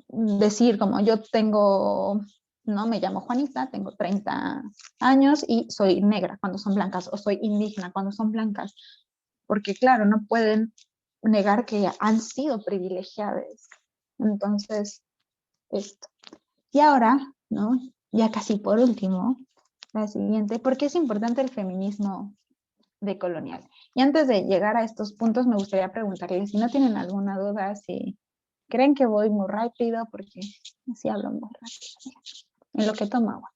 decir como yo tengo, no me llamo Juanita, tengo 30 años y soy negra cuando son blancas o soy indígena cuando son blancas, porque claro, no pueden negar que han sido privilegiadas. Entonces, esto. Y ahora, ¿no? Ya casi por último, la siguiente, ¿por qué es importante el feminismo decolonial? Y antes de llegar a estos puntos, me gustaría preguntarles si no tienen alguna duda, si creen que voy muy rápido, porque así hablo muy rápido. en lo que toma agua.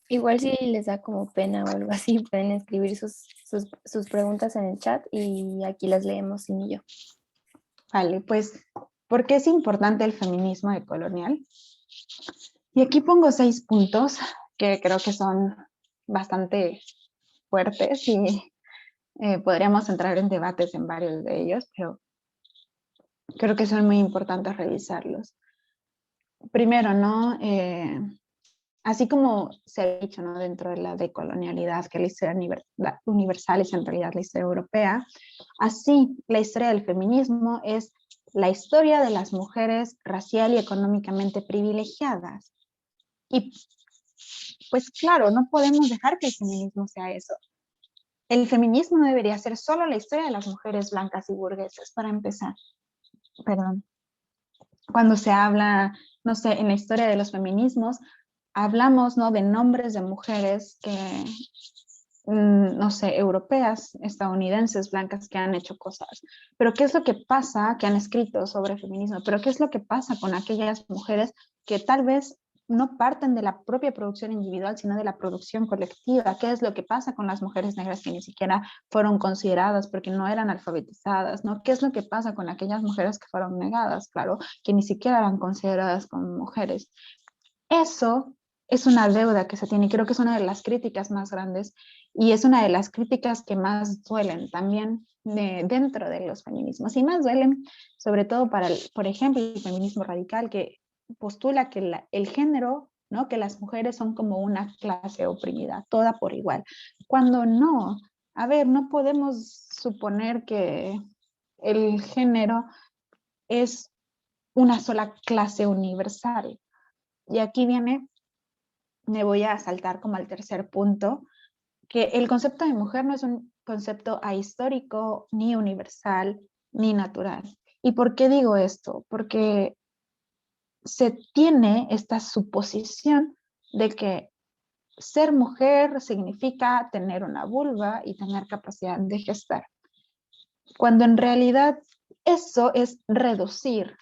Igual si les da como pena o algo así, pueden escribir sus preguntas en el chat y aquí las leemos sin y yo. Vale, pues, ¿por qué es importante el feminismo decolonial? Y aquí pongo 6 puntos que creo que son bastante fuertes y podríamos entrar en debates en varios de ellos, pero creo que son muy importantes revisarlos. Primero, ¿no? Así como se ha dicho, ¿no? Dentro de la decolonialidad, que la historia universal es en realidad la historia europea, así la historia del feminismo es la historia de las mujeres racial y económicamente privilegiadas. Y pues claro, no podemos dejar que el feminismo sea eso. El feminismo no debería ser solo la historia de las mujeres blancas y burguesas, para empezar. Perdón. Cuando se habla, no sé, en la historia de los feminismos, hablamos, ¿no? De nombres de mujeres que, no sé, europeas, estadounidenses, blancas, que han hecho cosas. Pero ¿qué es lo que pasa, que han escrito sobre feminismo? Pero ¿qué es lo que pasa con aquellas mujeres que tal vez no parten de la propia producción individual, sino de la producción colectiva? ¿Qué es lo que pasa con las mujeres negras que ni siquiera fueron consideradas porque no eran alfabetizadas, ¿no? ¿Qué es lo que pasa con aquellas mujeres que fueron negadas, claro, que ni siquiera eran consideradas como mujeres? Eso es una deuda que se tiene y creo que es una de las críticas más grandes y es una de las críticas que más duelen también dentro de los feminismos y más duelen sobre todo para, por ejemplo, el feminismo radical que postula que el género, ¿no? Que las mujeres son como una clase oprimida, toda por igual, cuando no, a ver, no podemos suponer que el género es una sola clase universal. Y aquí viene, me voy a saltar como al tercer punto, que el concepto de mujer no es un concepto ahistórico, ni universal, ni natural. ¿Y por qué digo esto? Porque se tiene esta suposición de que ser mujer significa tener una vulva y tener capacidad de gestar, cuando en realidad eso es reducir.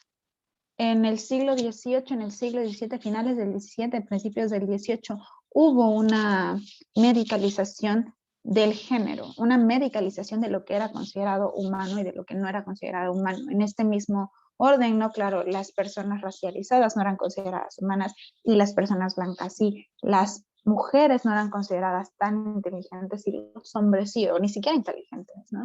En el siglo XVIII, en el siglo XVII, finales del XVII, principios del XVIII, hubo una medicalización del género, una medicalización de lo que era considerado humano y de lo que no era considerado humano. En este mismo orden, ¿no? Claro, las personas racializadas no eran consideradas humanas y las personas blancas sí, las mujeres no eran consideradas tan inteligentes y los hombres sí, o ni siquiera inteligentes, ¿no?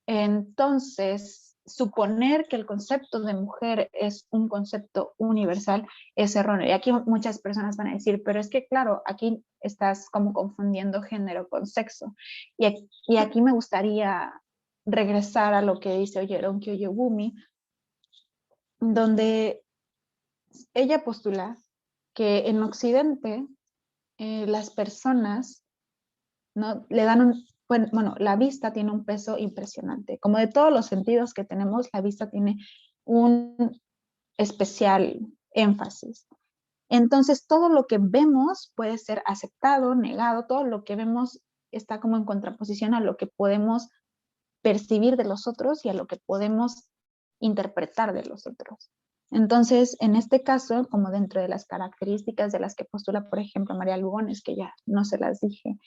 Entonces, suponer que el concepto de mujer es un concepto universal es erróneo. Y aquí muchas personas van a decir, pero es que claro, aquí estás como confundiendo género con sexo. Y aquí me gustaría regresar a lo que dice Oyeron Kiyogumi, donde ella postula que en Occidente las personas, ¿no? Le dan bueno, la vista tiene un peso impresionante. Como de todos los sentidos que tenemos, la vista tiene un especial énfasis. Entonces, todo lo que vemos puede ser aceptado, negado, todo lo que vemos está como en contraposición a lo que podemos percibir de los otros y a lo que podemos interpretar de los otros. Entonces, en este caso, como dentro de las características de las que postula, por ejemplo, María Lugones, que ya no se las dije,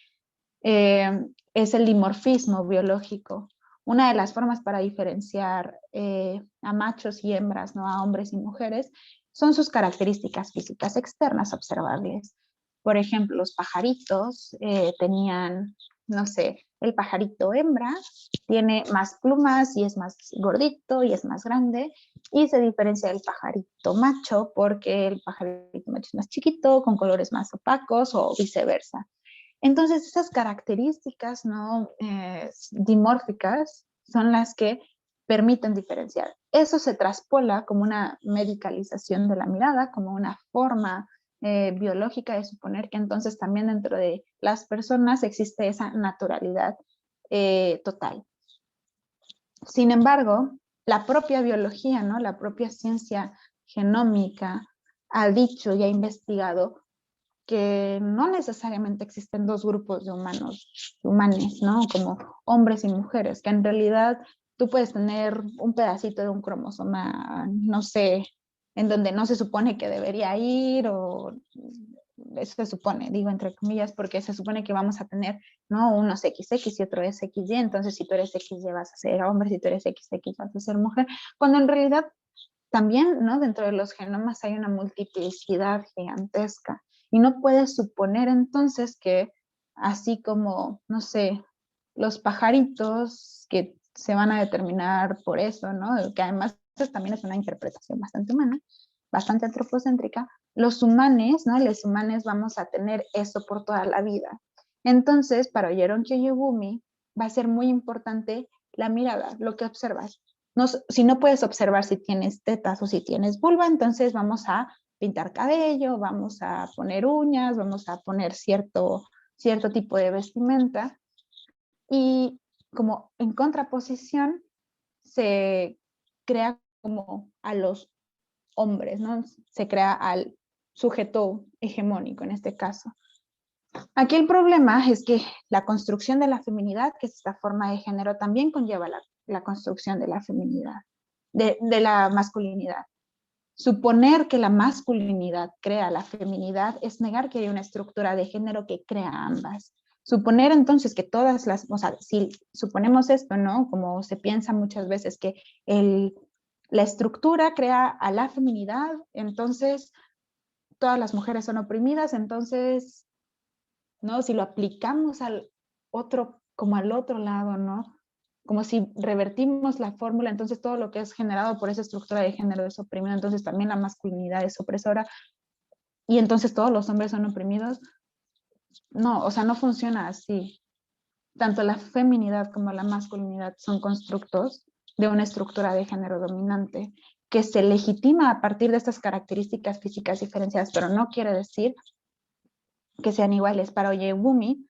es el dimorfismo biológico. Una de las formas para diferenciar a machos y hembras, ¿no? A hombres y mujeres, son sus características físicas externas observables. Por ejemplo, los pajaritos tenían, no sé, el pajarito hembra tiene más plumas y es más gordito y es más grande y se diferencia del pajarito macho porque el pajarito macho es más chiquito, con colores más opacos o viceversa. Entonces, esas características no dimórficas son las que permiten diferenciar. Eso se traspola como una medicalización de la mirada, como una forma biológica de suponer que entonces también dentro de las personas existe esa naturalidad total. Sin embargo, la propia biología, ¿no? La propia ciencia genómica ha dicho y ha investigado que no necesariamente existen dos grupos de humanos, ¿no? Como hombres y mujeres, que en realidad tú puedes tener un pedacito de un cromosoma, no sé, en donde no se supone que debería ir, o eso se supone, digo entre comillas, porque se supone que vamos a tener, ¿no? Unos XX y otros XY, entonces si tú eres XY vas a ser hombre, si tú eres XX vas a ser mujer, cuando en realidad también, ¿no? Dentro de los genomas hay una multiplicidad gigantesca, y no puedes suponer entonces que así como, no sé, los pajaritos que se van a determinar por eso, ¿no? Que además también es una interpretación bastante humana, bastante antropocéntrica, los humanos, ¿no? Los humanos vamos a tener eso por toda la vida. Entonces, para Oyeron Kyoyugumi va a ser muy importante la mirada, lo que observas. No, si no puedes observar si tienes tetas o si tienes vulva, entonces vamos a pintar cabello, vamos a poner uñas, vamos a poner cierto tipo de vestimenta, y como en contraposición se crea como a los hombres, ¿no? Se crea al sujeto hegemónico en este caso. Aquí el problema es que la construcción de la feminidad, que es esta forma de género, también conlleva la construcción de la feminidad, de la masculinidad. Suponer que la masculinidad crea la feminidad es negar que hay una estructura de género que crea ambas. Suponer entonces que todas las, o sea, si suponemos esto, ¿no? Como se piensa muchas veces que la estructura crea a la feminidad, entonces todas las mujeres son oprimidas, entonces, ¿no? Si lo aplicamos al otro, como al otro lado, ¿no? Como si revertimos la fórmula, entonces todo lo que es generado por esa estructura de género es oprimido, entonces también la masculinidad es opresora, y entonces todos los hombres son oprimidos. No, o sea, no funciona así. Tanto la feminidad como la masculinidad son constructos de una estructura de género dominante que se legitima a partir de estas características físicas diferenciadas, pero no quiere decir que sean iguales. Para Oyewumi,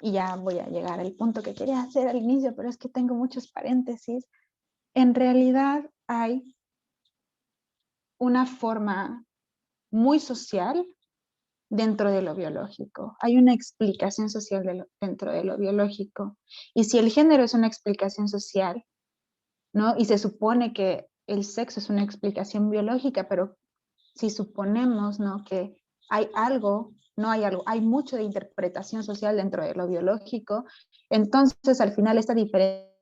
y ya voy a llegar al punto que quería hacer al inicio, pero es que tengo muchos paréntesis, en realidad hay una forma muy social dentro de lo biológico. Hay una explicación social dentro de lo biológico. Y si el género es una explicación social, ¿no? Y se supone que el sexo es una explicación biológica, pero si suponemos, ¿no? Que hay algo, no hay algo, hay mucho de interpretación social dentro de lo biológico, entonces al final esta diferencia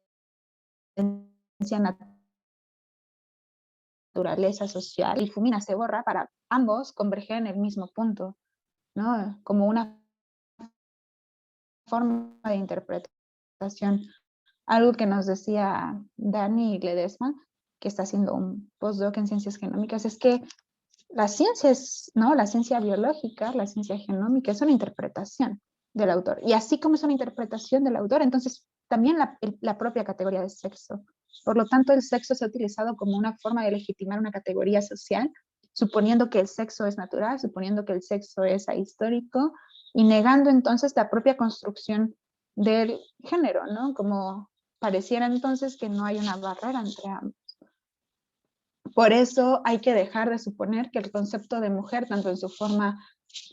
naturaleza social y Fumina se borra para ambos converger en el mismo punto, ¿no? Como una forma de interpretación. Algo que nos decía Dani Ledesma, que está haciendo un postdoc en ciencias genómicas, es que la ciencia es, ¿no? La ciencia biológica, la ciencia genómica es una interpretación del autor. Y así como es una interpretación del autor, entonces también la propia categoría de sexo. Por lo tanto, el sexo se ha utilizado como una forma de legitimar una categoría social, suponiendo que el sexo es natural, suponiendo que el sexo es ahistórico, y negando entonces la propia construcción del género, ¿no? Como pareciera entonces que no hay una barrera entre ambos. Por eso hay que dejar de suponer que el concepto de mujer, tanto en su forma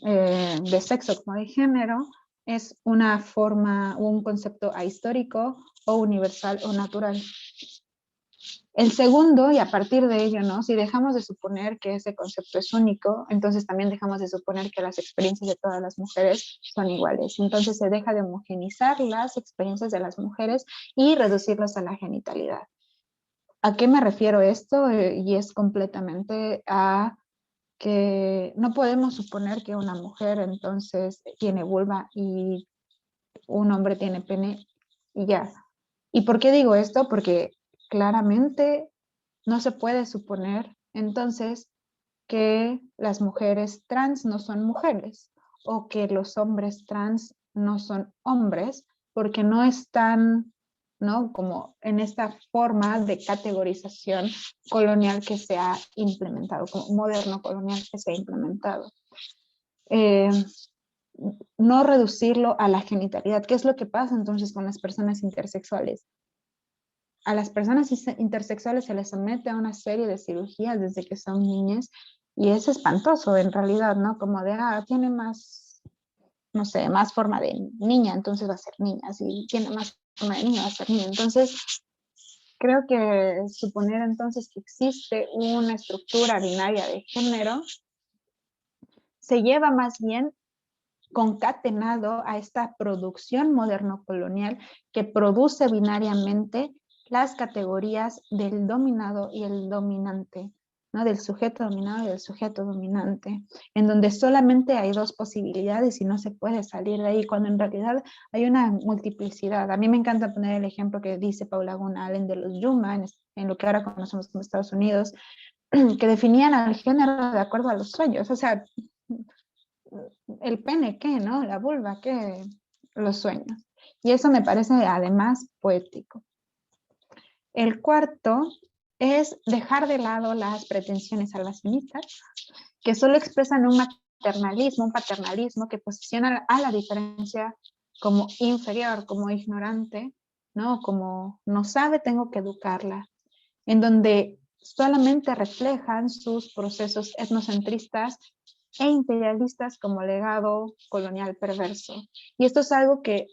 de sexo como de género, es una forma o un concepto ahistórico o universal o natural. El segundo, y a partir de ello, ¿no? Si dejamos de suponer que ese concepto es único, entonces también dejamos de suponer que las experiencias de todas las mujeres son iguales. Entonces se deja de homogenizar las experiencias de las mujeres y reducirlas a la genitalidad. ¿A qué me refiero esto? Y es completamente a que no podemos suponer que una mujer entonces tiene vulva y un hombre tiene pene y ya. ¿Y por qué digo esto? Porque claramente no se puede suponer entonces que las mujeres trans no son mujeres o que los hombres trans no son hombres, porque no están, ¿no? Como en esta forma de categorización colonial que se ha implementado, como moderno colonial que se ha implementado. Eh, no reducirlo a la genitalidad. ¿Qué es lo que pasa entonces con las personas intersexuales? A las personas intersexuales se les somete a una serie de cirugías desde que son niñas, y es espantoso en realidad, ¿no? Como de, tiene más, no sé, más forma de niña, entonces va a ser niña, si tiene más forma de niña, va a ser niña. Entonces, creo que suponer entonces que existe una estructura binaria de género se lleva más bien concatenado a esta producción moderno-colonial que produce binariamente las categorías del dominado y el dominante, ¿no? Del sujeto dominado y del sujeto dominante, en donde solamente hay dos posibilidades y no se puede salir de ahí, cuando en realidad hay una multiplicidad. A mí me encanta poner el ejemplo que dice Paula Gunn-Allen de los Yuma, en lo que ahora conocemos como Estados Unidos, que definían al género de acuerdo a los sueños. O sea, el pene, ¿qué? ¿No? La vulva, ¿qué? Los sueños. Y eso me parece además poético. El cuarto es dejar de lado las pretensiones salvacionistas, que solo expresan un maternalismo, un paternalismo que posiciona a la diferencia como inferior, como ignorante, ¿no? Como no sabe, tengo que educarla, en donde solamente reflejan sus procesos etnocentristas e imperialistas como legado colonial perverso. Y esto es algo que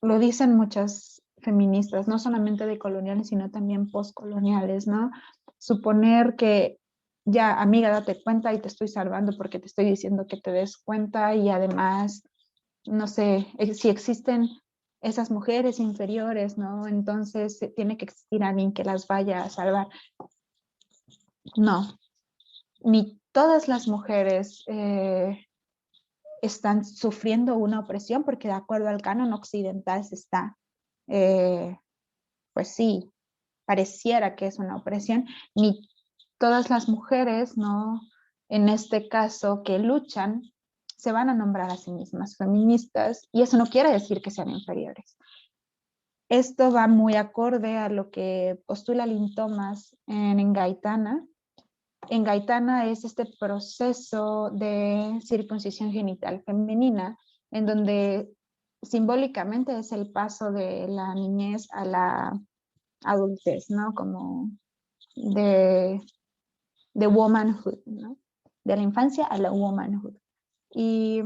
lo dicen muchas feministas, no solamente de coloniales, sino también postcoloniales, ¿no? Suponer que ya, amiga, date cuenta y te estoy salvando porque te estoy diciendo que te des cuenta, y además, no sé, si existen esas mujeres inferiores, ¿no? Entonces tiene que existir alguien que las vaya a salvar. No, ni todas las mujeres están sufriendo una opresión, porque de acuerdo al canon occidental se está, pues sí, pareciera que es una opresión, ni todas las mujeres, ¿no? En este caso, que luchan, se van a nombrar a sí mismas feministas, y eso no quiere decir que sean inferiores. Esto va muy acorde a lo que postula Lynn Thomas en Gaitana. En Gaitana es este proceso de circuncisión genital femenina, en donde simbólicamente es el paso de la niñez a la adultez, ¿no? Como de womanhood, ¿no? De la infancia a la womanhood. Y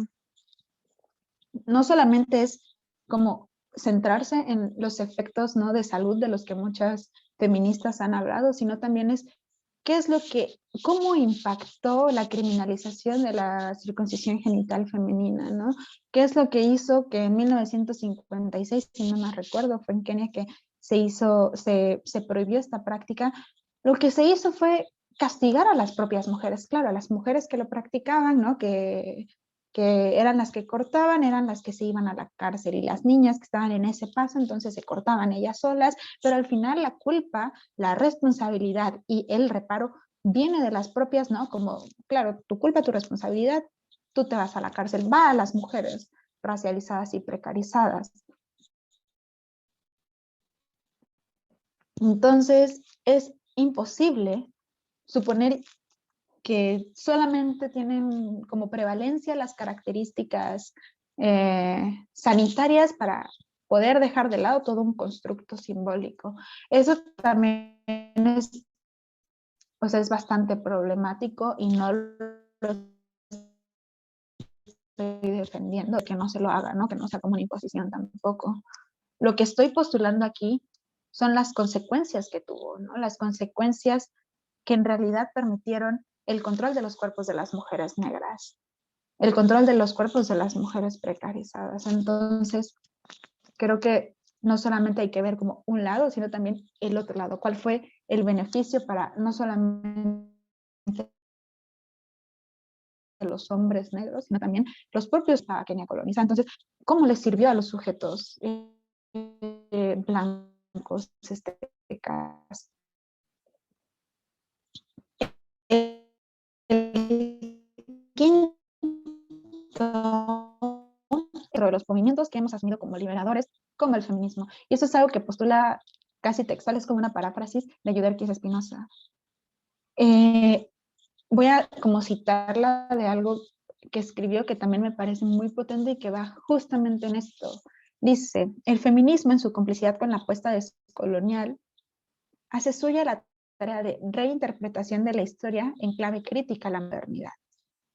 no solamente es como centrarse en los efectos, ¿no? De salud de los que muchas feministas han hablado, sino también es qué es lo que, cómo impactó la criminalización de la circuncisión genital femenina, ¿no? ¿Qué es lo que hizo que en 1956, si no me recuerdo, fue en Kenia que se prohibió esta práctica? Lo que se hizo fue castigar a las propias mujeres, claro, a las mujeres que lo practicaban, ¿no? Que eran las que cortaban, eran las que se iban a la cárcel, y las niñas que estaban en ese paso, entonces se cortaban ellas solas, pero al final la culpa, la responsabilidad y el reparo viene de las propias, ¿no? Como, claro, tu culpa, tu responsabilidad, tú te vas a la cárcel, va a las mujeres racializadas y precarizadas. Entonces, es imposible suponer que solamente tienen como prevalencia las características sanitarias para poder dejar de lado todo un constructo simbólico. Eso también es, o sea, es bastante problemático, y no lo estoy defendiendo, que no se lo haga, ¿no? Que no sea como una imposición tampoco. Lo que estoy postulando aquí son las consecuencias que tuvo, ¿no? Las consecuencias que en realidad permitieron el control de los cuerpos de las mujeres negras, el control de los cuerpos de las mujeres precarizadas. Entonces, creo que no solamente hay que ver como un lado, sino también el otro lado. ¿Cuál fue el beneficio para no solamente los hombres negros, sino también los propios a Kenia colonizada? Entonces, ¿cómo les sirvió a los sujetos blancos este caso? El quinto de los movimientos que hemos asumido como liberadores, como el feminismo. Y eso es algo que postula casi textual, es como una paráfrasis de Yuderquis Espinosa. Voy a como citarla de algo que escribió que también me parece muy potente y que va justamente en esto. Dice, el feminismo en su complicidad con la apuesta descolonial hace suya la tarea de reinterpretación de la historia en clave crítica a la modernidad,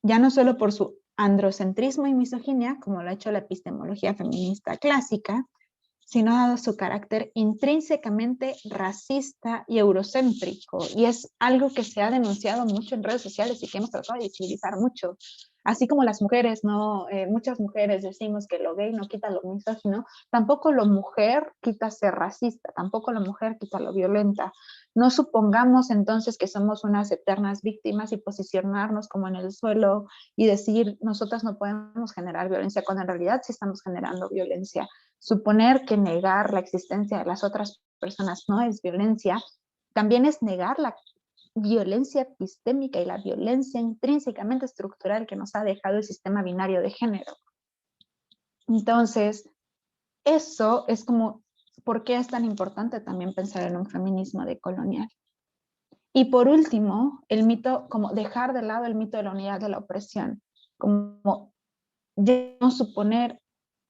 ya no solo por su androcentrismo y misoginia, como lo ha hecho la epistemología feminista clásica, sino dado su carácter intrínsecamente racista y eurocéntrico. Y es algo que se ha denunciado mucho en redes sociales y que hemos tratado de visibilizar mucho. Así como las mujeres, ¿no? Muchas mujeres decimos que lo gay no quita lo misógino, tampoco lo mujer quita ser racista, tampoco la mujer quita lo violenta. No supongamos entonces que somos unas eternas víctimas y posicionarnos como en el suelo y decir nosotras no podemos generar violencia, cuando en realidad sí estamos generando violencia. Suponer que negar la existencia de las otras personas no es violencia, también es negar la violencia epistémica y la violencia intrínsecamente estructural que nos ha dejado el sistema binario de género. Entonces, eso es como, ¿por qué es tan importante también pensar en un feminismo decolonial? Y por último, el mito, como dejar de lado el mito de la unidad de la opresión, como no suponer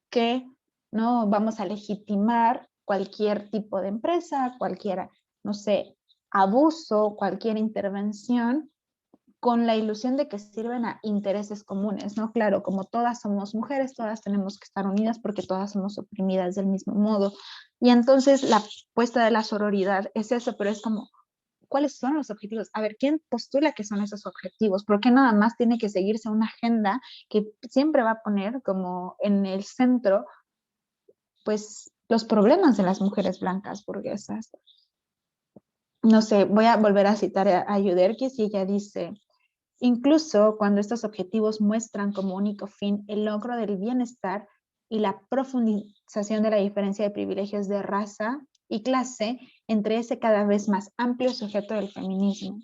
que no vamos a legitimar cualquier tipo de empresa, cualquier, no sé, abuso, cualquier intervención con la ilusión de que sirven a intereses comunes, ¿no? Claro, como todas somos mujeres, todas tenemos que estar unidas porque todas somos oprimidas del mismo modo. Y entonces la puesta de la sororidad es eso, pero es como, ¿cuáles son los objetivos? A ver, ¿quién postula que son esos objetivos? ¿Por qué nada más tiene que seguirse una agenda que siempre va a poner como en el centro, pues, los problemas de las mujeres blancas burguesas? No sé, voy a volver a citar a Yuderkis y ella dice, incluso cuando estos objetivos muestran como único fin el logro del bienestar y la profundización de la diferencia de privilegios de raza y clase entre ese cada vez más amplio sujeto del feminismo.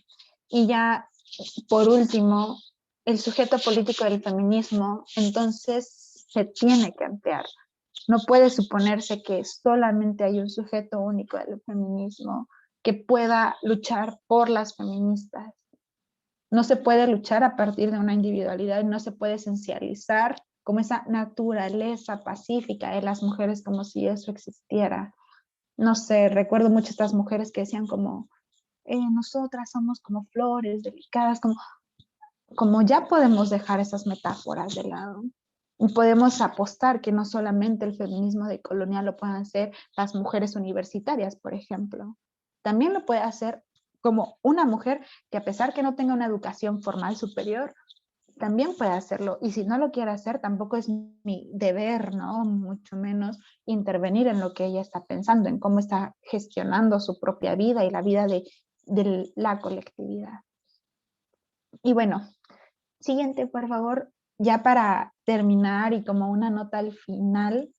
Y ya, por último, el sujeto político del feminismo, entonces se tiene que ampliar. No puede suponerse que solamente hay un sujeto único del feminismo que pueda luchar por las feministas. No se puede luchar a partir de una individualidad, no se puede esencializar como esa naturaleza pacífica de las mujeres como si eso existiera. No sé, recuerdo mucho estas mujeres que decían como, nosotras somos como flores delicadas, como ya podemos dejar esas metáforas de lado. Y podemos apostar que no solamente el feminismo decolonial lo puedan hacer las mujeres universitarias, por ejemplo. También lo puede hacer como una mujer que a pesar que no tenga una educación formal superior, también puede hacerlo. Y si no lo quiere hacer, tampoco es mi deber, ¿no? Mucho menos intervenir en lo que ella está pensando, en cómo está gestionando su propia vida y la vida de la colectividad. Y bueno, siguiente, por favor, ya para terminar y como una nota al final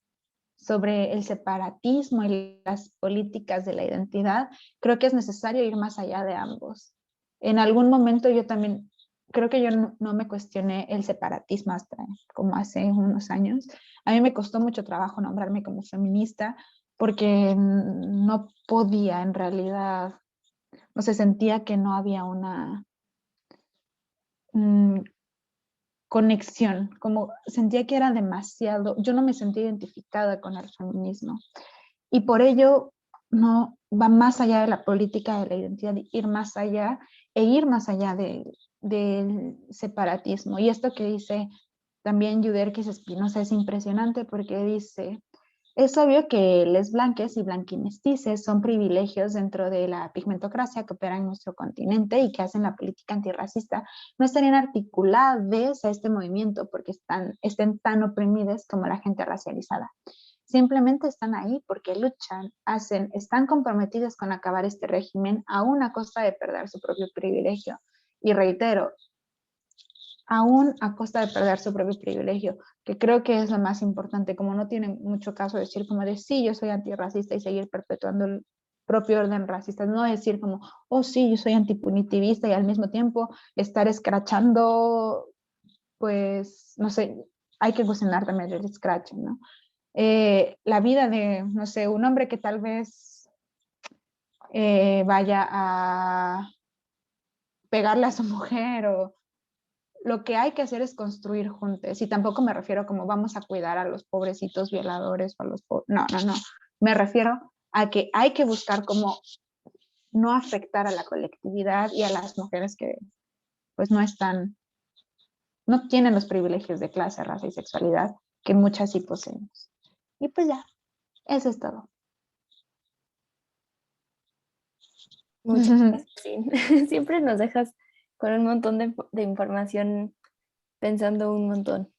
sobre el separatismo y las políticas de la identidad, creo que es necesario ir más allá de ambos. En algún momento yo también, creo que yo no me cuestioné el separatismo hasta como hace unos años. A mí me costó mucho trabajo nombrarme como feminista porque no podía en realidad, o sea, sentía que no había una conexión, como sentía que era demasiado, yo no me sentía identificada con el feminismo y por ello no va más allá de la política de la identidad, ir más allá e ir más allá del separatismo. Y esto que dice también Yuderquis Espinosa es impresionante porque dice, es obvio que les blanques y blanquimestices son privilegios dentro de la pigmentocracia que opera en nuestro continente y que hacen la política antirracista. No estarían articuladas a este movimiento porque estén tan oprimidas como la gente racializada. Simplemente están ahí porque luchan, están comprometidos con acabar este régimen aún a costa de perder su propio privilegio. Y reitero, aún a costa de perder su propio privilegio, que creo que es lo más importante, como no tiene mucho caso decir como de sí, yo soy antirracista y seguir perpetuando el propio orden racista, no decir como, oh sí, yo soy antipunitivista y al mismo tiempo estar escrachando, pues, no sé, hay que cocinar también el scratch, ¿no? La vida de, no sé, un hombre que tal vez vaya a pegarle a su mujer o lo que hay que hacer es construir juntos. Y tampoco me refiero como vamos a cuidar a los pobrecitos violadores o a los no, no, no. Me refiero a que hay que buscar cómo no afectar a la colectividad y a las mujeres que pues no están, no tienen los privilegios de clase, raza y sexualidad que muchas sí poseemos. Y pues ya, Eso es todo. Muchas gracias, sí. Siempre nos dejas con un montón de información pensando un montón.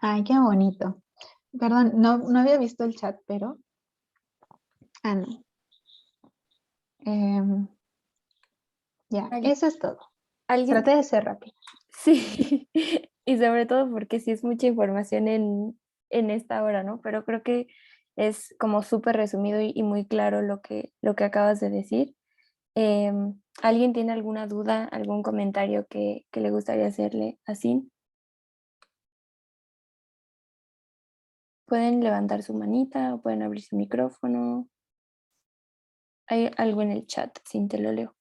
Ay, qué bonito. Perdón, no había visto el chat, pero... Ah, no. Ya, Al- eso es todo. Alguien, Traté de ser rápido. sí, y sobre todo porque sí es mucha información en esta hora, ¿no? Pero creo que es como súper resumido y muy claro lo que acabas de decir. ¿Alguien tiene alguna duda, algún comentario que le gustaría hacerle así? Pueden levantar su manita o pueden abrir su micrófono. Hay algo en el chat, sin te lo leo.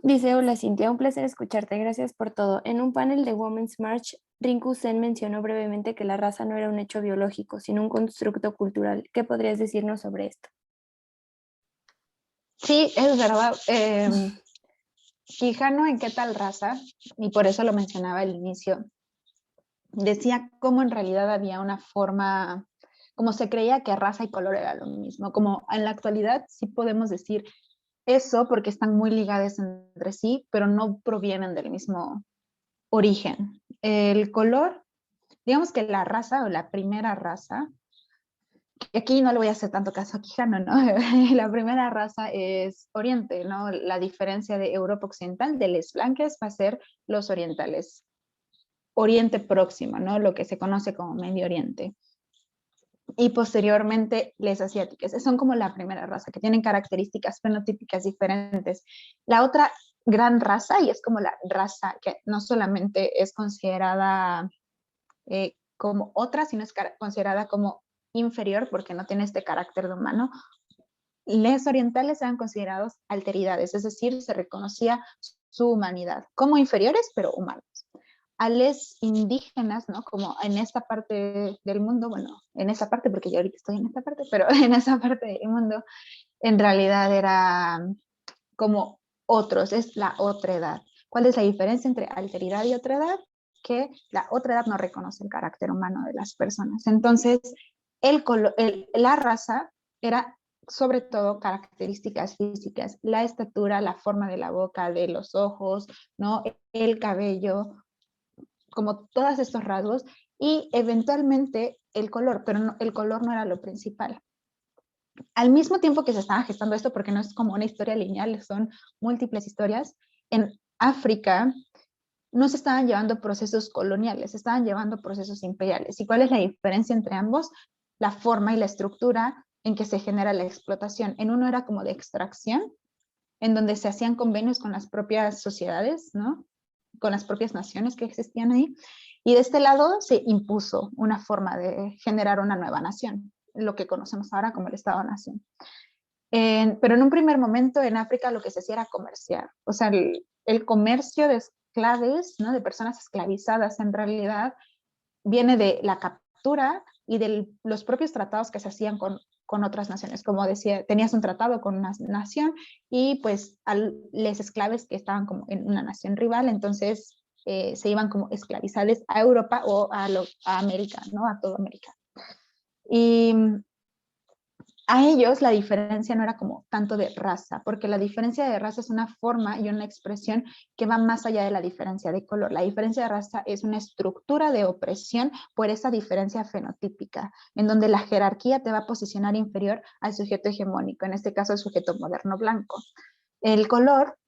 Dice, hola Cintia, un placer escucharte, gracias por todo. En un panel de Women's March, Rinku Sen mencionó brevemente que la raza no era un hecho biológico, sino un constructo cultural. ¿Qué podrías decirnos sobre esto? Sí, es verdad. Quijano en qué tal raza, y por eso lo mencionaba al inicio, decía cómo en realidad había una forma, como se creía que raza y color era lo mismo, como en la actualidad sí podemos decir eso porque están muy ligadas entre sí, pero no provienen del mismo origen. El color, digamos que la raza o la primera raza, y aquí no le voy a hacer tanto caso a Quijano, ¿no? La primera raza es Oriente, ¿no? La diferencia de Europa Occidental de les blanques va a ser los orientales. Oriente Próximo, ¿no? Lo que se conoce como Medio Oriente. Y posteriormente les asiáticos. Son como la primera raza, que tienen características fenotípicas diferentes. La otra gran raza, y es como la raza que no solamente es considerada como otra, sino es considerada como inferior porque no tiene este carácter de humano. Les orientales eran considerados alteridades, es decir, se reconocía su humanidad como inferiores, pero humanos. A les indígenas, ¿no? Como en esta parte del mundo, bueno, en esa parte, porque yo ahorita estoy en esta parte, pero en esa parte del mundo, en realidad era como otros, es la otra edad. ¿Cuál es la diferencia entre alteridad y otra edad? Que la otra edad no reconoce el carácter humano de las personas. Entonces, la raza era sobre todo características físicas, la estatura, la forma de la boca, de los ojos, ¿no? El cabello, como todos estos rasgos, y eventualmente el color, pero no, el color no era lo principal. Al mismo tiempo que se estaba gestando esto, porque no es como una historia lineal, son múltiples historias, en África no se estaban llevando procesos coloniales, se estaban llevando procesos imperiales. ¿Y cuál es la diferencia entre ambos? La forma y la estructura en que se genera la explotación. En uno era como de extracción, en donde se hacían convenios con las propias sociedades, ¿no? Con las propias naciones que existían ahí. Y de este lado se impuso una forma de generar una nueva nación, lo que conocemos ahora como el Estado-Nación. Pero en un primer momento en África lo que se hacía era comerciar. O sea, el comercio de esclaves, ¿no? De personas esclavizadas en realidad viene de la captura y de los propios tratados que se hacían con otras naciones. Como decía, tenías un tratado con una nación y pues los esclaves que estaban como en una nación rival, entonces se iban como esclavizados a Europa o a América, ¿no? A toda América. Y a ellos la diferencia no era como tanto de raza, porque la diferencia de raza es una forma y una expresión que va más allá de la diferencia de color. La diferencia de raza es una estructura de opresión por esa diferencia fenotípica, en donde la jerarquía te va a posicionar inferior al sujeto hegemónico, en este caso el sujeto moderno blanco. El color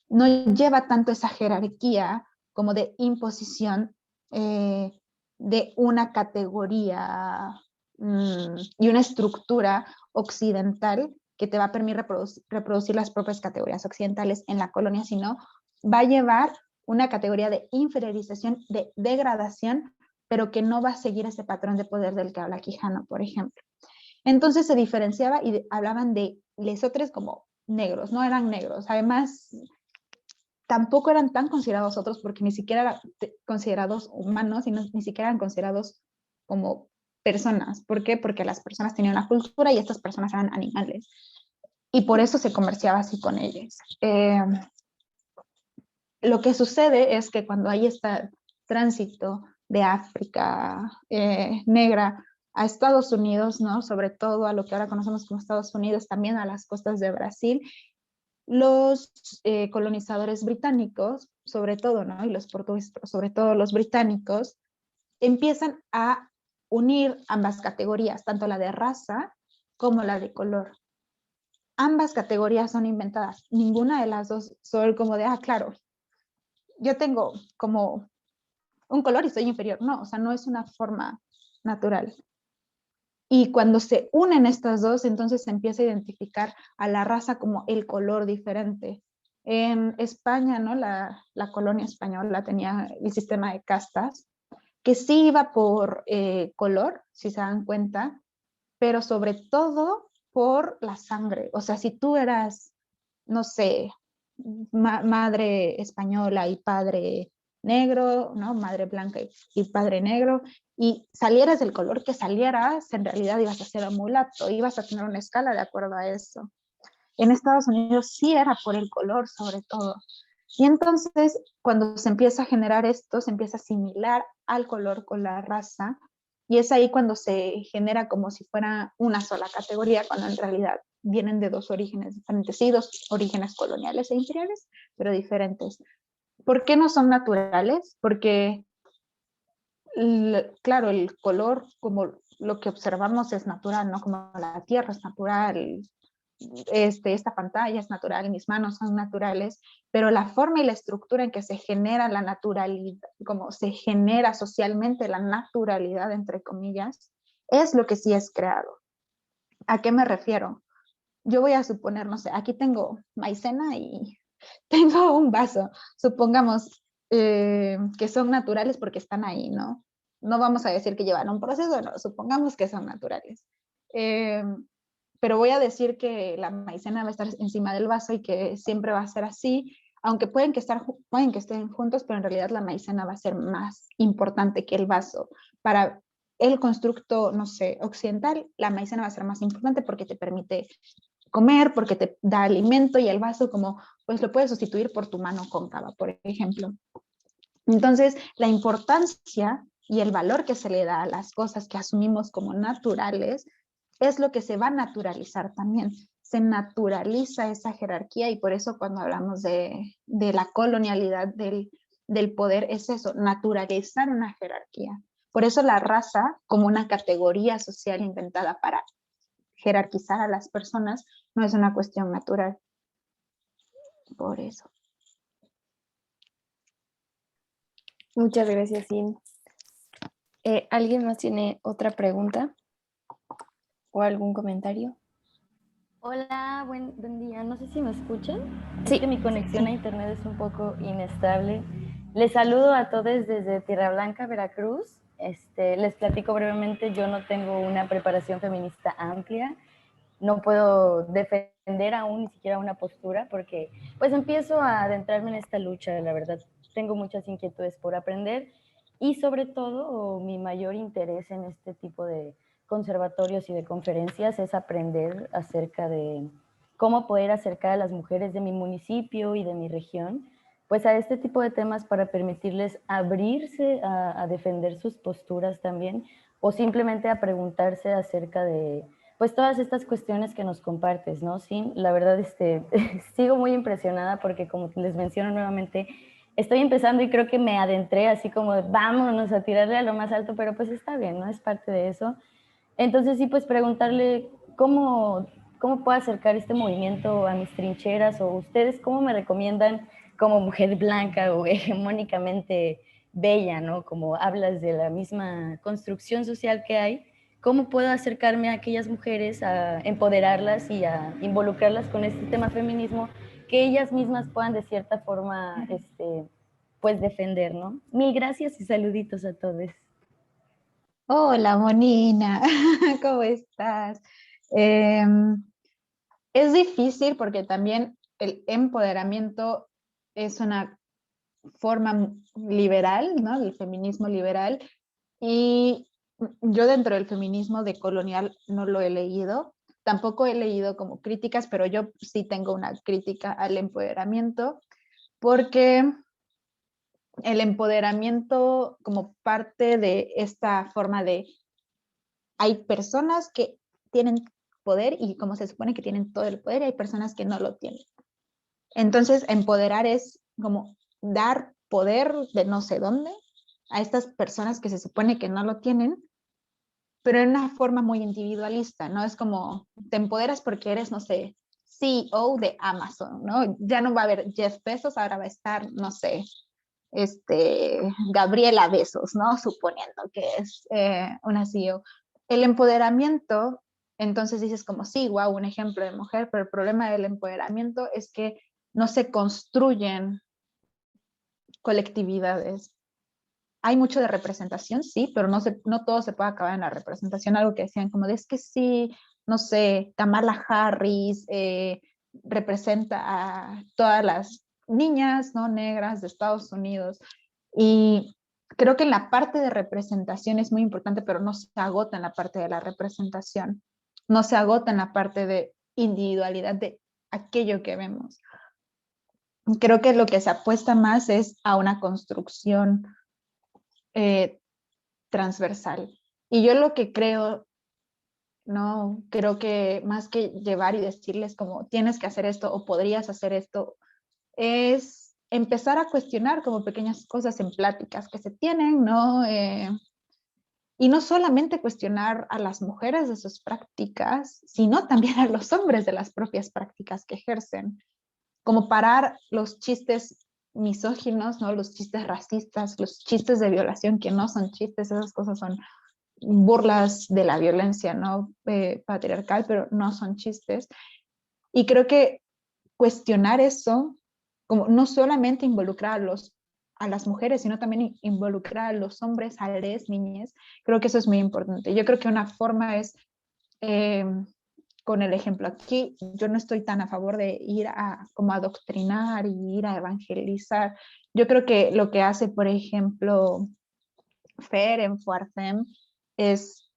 no lleva tanto esa jerarquía como de imposición de una categoría y una estructura occidental que te va a permitir reproducir las propias categorías occidentales en la colonia, sino va a llevar una categoría de inferiorización, de degradación, pero que no va a seguir ese patrón de poder del que habla Quijano, por ejemplo. Entonces se diferenciaba y hablaban de lesotres como negros, no eran negros. Además, tampoco eran tan considerados otros porque ni siquiera eran considerados humanos, sino ni siquiera eran considerados como personas. ¿Por qué? Porque las personas tenían una cultura y estas personas eran animales. Y por eso se comerciaba así con ellos. Lo que sucede es que cuando hay este tránsito de África negra a Estados Unidos, ¿no? Sobre todo a lo que ahora conocemos como Estados Unidos, también a las costas de Brasil, los colonizadores británicos, sobre todo, ¿no? Y los portugueses, pero sobre todo los británicos, empiezan a unir ambas categorías, tanto la de raza como la de color. Ambas categorías son inventadas, ninguna de las dos son como de, claro, yo tengo como un color y soy inferior. No, o sea, no es una forma natural. Y cuando se unen estas dos, entonces se empieza a identificar a la raza como el color diferente. En España, ¿no? La colonia española tenía el sistema de castas, que sí iba por color, si se dan cuenta, pero sobre todo por la sangre. O sea, si tú eras, no sé, madre española y padre negro, ¿no? Madre blanca y padre negro, y salieras del color que salieras, en realidad ibas a ser un mulato, ibas a tener una escala de acuerdo a eso. En Estados Unidos sí era por el color sobre todo. Y entonces, cuando se empieza a generar esto, se empieza a asimilar al color con la raza, y es ahí cuando se genera como si fuera una sola categoría, cuando en realidad vienen de dos orígenes diferentes, sí, dos orígenes coloniales e imperiales, pero diferentes. ¿Por qué no son naturales? Porque, claro, el color, como lo que observamos, es natural, ¿no? Como la tierra es natural, esta pantalla es natural, mis manos son naturales, pero la forma y la estructura en que se genera la naturalidad, como se genera socialmente la naturalidad, entre comillas, es lo que sí es creado. ¿A qué me refiero? Yo voy a suponer, no sé, aquí tengo maicena y tengo un vaso, supongamos que son naturales porque están ahí, ¿no? No vamos a decir que llevan un proceso, no, supongamos que son naturales. Eh, pero voy a decir que la maicena va a estar encima del vaso y que siempre va a ser así, aunque pueden que estén juntos, pero en realidad la maicena va a ser más importante que el vaso. Para el constructo, no sé, occidental, la maicena va a ser más importante porque te permite comer, porque te da alimento, y el vaso como, pues lo puedes sustituir por tu mano cóncava, por ejemplo. Entonces, la importancia y el valor que se le da a las cosas que asumimos como naturales es lo que se va a naturalizar también. Se naturaliza esa jerarquía, y por eso cuando hablamos de la colonialidad del poder es eso, naturalizar una jerarquía. Por eso la raza, como una categoría social inventada para jerarquizar a las personas, no es una cuestión natural. Por eso. Muchas gracias, Sin. ¿Alguien más tiene otra pregunta o algún comentario? Hola, buen día. No sé si me escuchan. Sí. Es que mi conexión a internet es un poco inestable. Les saludo a todos desde Tierra Blanca, Veracruz. Les platico brevemente, yo no tengo una preparación feminista amplia. No puedo defender aún ni siquiera una postura porque pues empiezo a adentrarme en esta lucha, la verdad. Tengo muchas inquietudes por aprender y sobre todo mi mayor interés en este tipo de conservatorios y de conferencias es aprender acerca de cómo poder acercar a las mujeres de mi municipio y de mi región pues a este tipo de temas para permitirles abrirse a defender sus posturas también o simplemente a preguntarse acerca de pues todas estas cuestiones que nos compartes, ¿no? Sí, la verdad sigo muy impresionada porque como les menciono nuevamente, estoy empezando y creo que me adentré así como vámonos a tirarle a lo más alto, pero pues está bien, ¿no? Es parte de eso. Entonces sí, pues preguntarle cómo puedo acercar este movimiento a mis trincheras o ustedes cómo me recomiendan como mujer blanca o hegemónicamente bella, ¿no? Como hablas de la misma construcción social que hay, ¿cómo puedo acercarme a aquellas mujeres, a empoderarlas y a involucrarlas con este tema feminismo que ellas mismas puedan de cierta forma, pues defender, ¿no? Mil gracias y saluditos a todos. Hola, Monina, ¿cómo estás? Es difícil porque también el empoderamiento es una forma liberal, ¿no? El feminismo liberal. Y yo dentro del feminismo decolonial no lo he leído. Tampoco he leído como críticas, pero yo sí tengo una crítica al empoderamiento porque el empoderamiento como parte de esta forma de, hay personas que tienen poder y como se supone que tienen todo el poder, y hay personas que no lo tienen. Entonces, empoderar es como dar poder de no sé dónde a estas personas que se supone que no lo tienen, pero en una forma muy individualista, ¿no? Es como, te empoderas porque eres, no sé, CEO de Amazon, ¿no? Ya no va a haber Jeff Bezos, ahora va a estar, no sé, Gabriela Bezos, ¿no? Suponiendo que es una CEO. El empoderamiento, entonces dices como, sí, wow, un ejemplo de mujer, pero el problema del empoderamiento es que no se construyen colectividades. Hay mucho de representación, sí, pero no todo se puede acabar en la representación. Algo que decían como de es que sí, no sé, Kamala Harris representa a todas las niñas, ¿no? Negras de Estados Unidos. Y creo que en la parte de representación es muy importante, pero no se agota en la parte de la representación. No se agota en la parte de individualidad de aquello que vemos. Creo que lo que se apuesta más es a una construcción eh, transversal. Y yo lo que creo, no, creo que más que llevar y decirles como tienes que hacer esto o podrías hacer esto, es empezar a cuestionar como pequeñas cosas en pláticas que se tienen, ¿no? Y no solamente cuestionar a las mujeres de sus prácticas, sino también a los hombres de las propias prácticas que ejercen. Como parar los chistes misóginos, ¿no? Los chistes racistas, los chistes de violación que no son chistes, esas cosas son burlas de la violencia, ¿no? Patriarcal, pero no son chistes. Y creo que cuestionar eso, como no solamente involucrar a las mujeres, sino también involucrar a los hombres, a las niñas, creo que eso es muy importante. Yo creo que una forma es, eh, con el ejemplo aquí, yo no estoy tan a favor de ir a como adoctrinar y ir a evangelizar. Yo creo que lo que hace, por ejemplo, Fer en Fuarfem es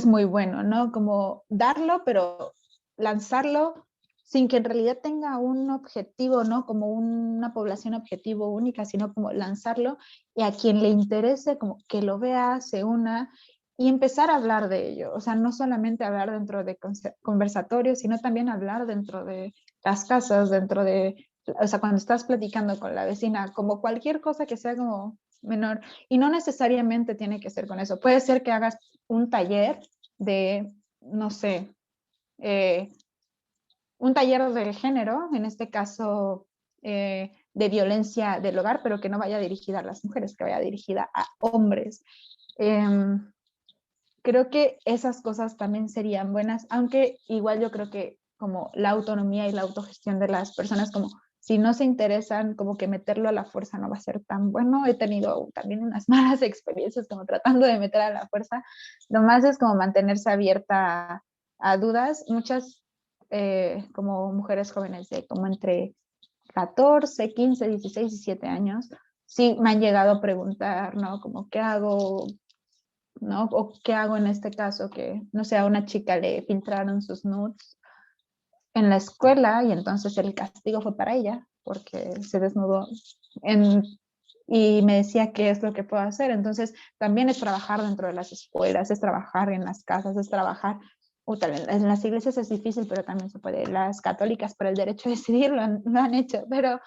muy bueno, ¿no? Como darlo, pero lanzarlo sin que en realidad tenga un objetivo, ¿no? Como una población objetivo única, sino como lanzarlo y a quien le interese, como que lo vea, se una y empezar a hablar de ello. O sea, no solamente hablar dentro de conversatorios, sino también hablar dentro de las casas, dentro de, o sea, cuando estás platicando con la vecina, como cualquier cosa que sea como menor. Y no necesariamente tiene que ser con eso. Puede ser que hagas un taller de, no sé, eh, un taller de género, en este caso de violencia del hogar, pero que no vaya dirigida a las mujeres, que vaya dirigida a hombres. Creo que esas cosas también serían buenas, aunque igual yo creo que como la autonomía y la autogestión de las personas, como si no se interesan, como que meterlo a la fuerza no va a ser tan bueno. He tenido también unas malas experiencias como tratando de meter a la fuerza. Lo más es como mantenerse abierta a dudas. Muchas como mujeres jóvenes de como entre 14, 15, 16, 17 años, sí me han llegado a preguntar, ¿no? Como, ¿qué hago? ¿No? O qué hago en este caso que, no sé, a una chica le filtraron sus nudes en la escuela y entonces el castigo fue para ella porque se desnudó en, y me decía qué es lo que puedo hacer. Entonces también es trabajar dentro de las escuelas, es trabajar en las casas, es trabajar, tal vez en las iglesias es difícil, pero también se puede. Las católicas por el derecho a decidir lo han hecho, pero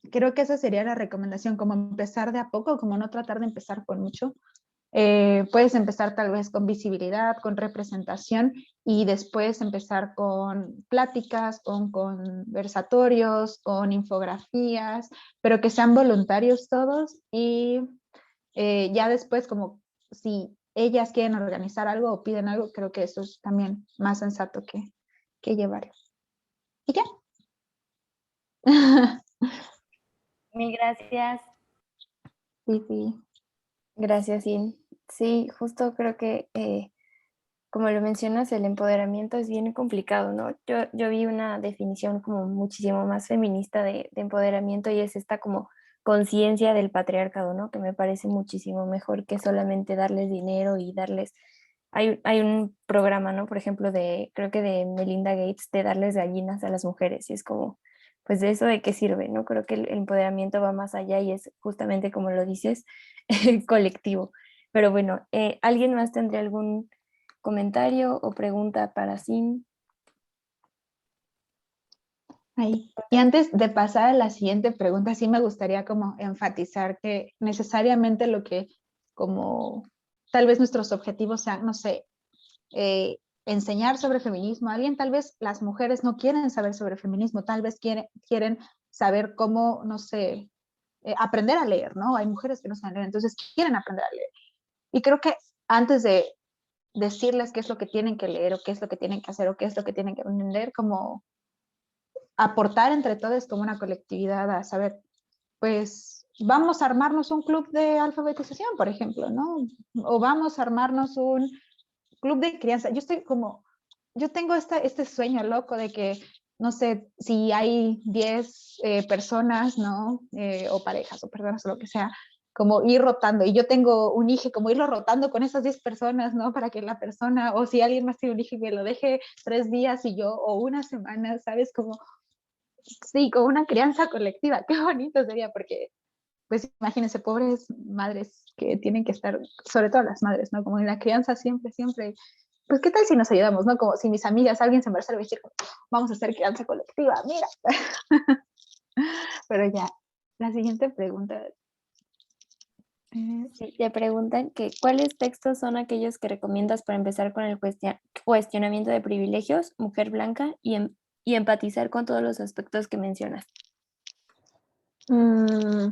creo que esa sería la recomendación, como empezar de a poco, como no tratar de empezar con mucho. Puedes empezar tal vez con visibilidad, con representación y después empezar con pláticas, con conversatorios, con infografías, pero que sean voluntarios todos y ya después como si ellas quieren organizar algo o piden algo, creo que eso es también más sensato que llevarlo. ¿Y ya? Mil gracias. Sí, sí. Gracias, Ian. Sí, justo creo que, como lo mencionas, el empoderamiento es bien complicado, ¿no? Yo vi una definición como muchísimo más feminista de empoderamiento y es esta como conciencia del patriarcado, ¿no? Que me parece muchísimo mejor que solamente darles dinero y darles... Hay un programa, ¿no? Por ejemplo, creo que de Melinda Gates, de darles gallinas a las mujeres y es como, pues de eso de qué sirve, ¿no? Creo que el empoderamiento va más allá y es justamente como lo dices, colectivo. Pero bueno, ¿alguien más tendría algún comentario o pregunta para Sim? Ahí. Y antes de pasar a la siguiente pregunta, sí me gustaría como enfatizar que necesariamente lo que como tal vez nuestros objetivos sean, no sé, enseñar sobre feminismo a alguien, tal vez las mujeres no quieren saber sobre feminismo, tal vez quieren saber cómo, no sé, aprender a leer, ¿no? Hay mujeres que no saben leer, entonces quieren aprender a leer. Y creo que antes de decirles qué es lo que tienen que leer o qué es lo que tienen que hacer o qué es lo que tienen que aprender, como aportar entre todos como una colectividad a saber, pues vamos a armarnos un club de alfabetización, por ejemplo, ¿no? O vamos a armarnos un club de crianza. Yo tengo este sueño loco de que, no sé, si hay 10 personas, ¿no? O parejas o personas o lo que sea, como ir rotando. Y yo tengo un hijo, como irlo rotando con esas 10 personas, ¿no? Para que la persona, o si alguien más tiene un hijo y me lo deje 3 días y yo, o una semana, ¿sabes? Como, sí, como una crianza colectiva. Qué bonito sería, porque pues imagínense, pobres madres que tienen que estar, sobre todo las madres, ¿no? Como en la crianza siempre, pues qué tal si nos ayudamos, ¿no? Como si mis amigas, alguien se embaraza y va a decir, vamos a hacer crianza colectiva, mira. Pero ya, la siguiente pregunta. Sí, te preguntan que ¿cuáles textos son aquellos que recomiendas para empezar con el cuestionamiento de privilegios, mujer blanca y empatizar con todos los aspectos que mencionas? Mm,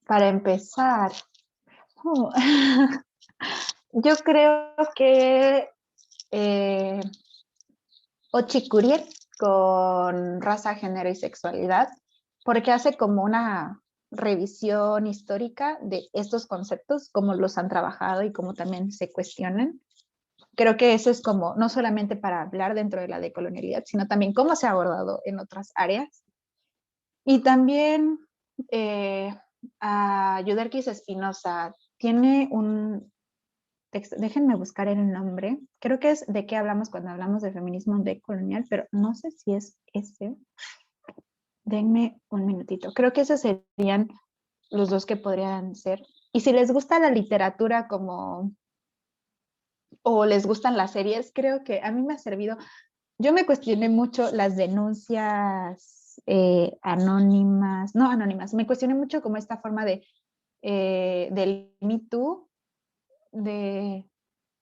para empezar, uh, yo creo que Ochi Curiel con raza, género y sexualidad, porque hace como una revisión histórica de estos conceptos, cómo los han trabajado y cómo también se cuestionan. Creo que eso es como, no solamente para hablar dentro de la decolonialidad, sino también cómo se ha abordado en otras áreas. Y también a Yuderquis Espinosa tiene un texto, déjenme buscar el nombre, creo que es de qué hablamos cuando hablamos de feminismo decolonial, pero no sé si es ese. Denme un minutito. Creo que esos serían los dos que podrían ser. Y si les gusta la literatura como, o les gustan las series, creo que a mí me ha servido. Yo me cuestioné mucho las denuncias anónimas, no anónimas, me cuestioné mucho como esta forma del Me Too, de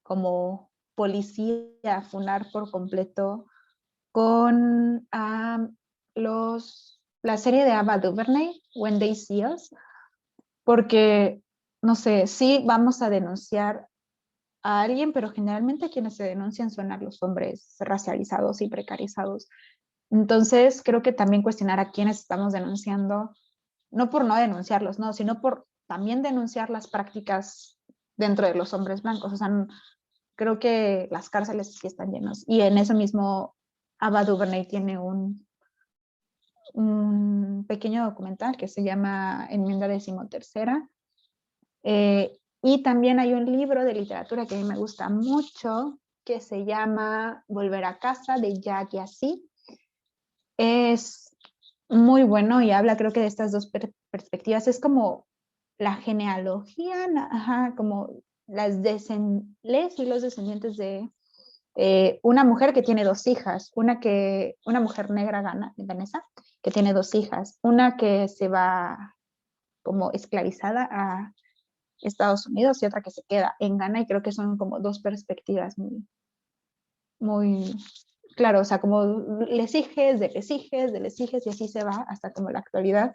como policía funar por completo con la serie de Ava DuVernay, When They See Us, porque, no sé, sí vamos a denunciar a alguien, pero generalmente quienes se denuncian son a los hombres racializados y precarizados. Entonces, creo que también cuestionar a quienes estamos denunciando, no por no denunciarlos, no, sino por también denunciar las prácticas dentro de los hombres blancos. O sea, creo que las cárceles sí están llenas. Y en eso mismo, Ava DuVernay tiene un pequeño documental que se llama Enmienda 13ª. Y también hay un libro de literatura que a mí me gusta mucho, que se llama Volver a casa, de Jack Yassy. Es muy bueno y habla creo que de estas dos perspectivas. Es como la genealogía, ajá, como les y los descendientes de una mujer que tiene dos hijas, una mujer negra ganesa, que tiene dos hijas, una que se va como esclavizada a Estados Unidos y otra que se queda en Ghana, y creo que son como dos perspectivas muy claro, o sea, como les hijes, de les hijes, de les hijes, y así se va hasta como la actualidad.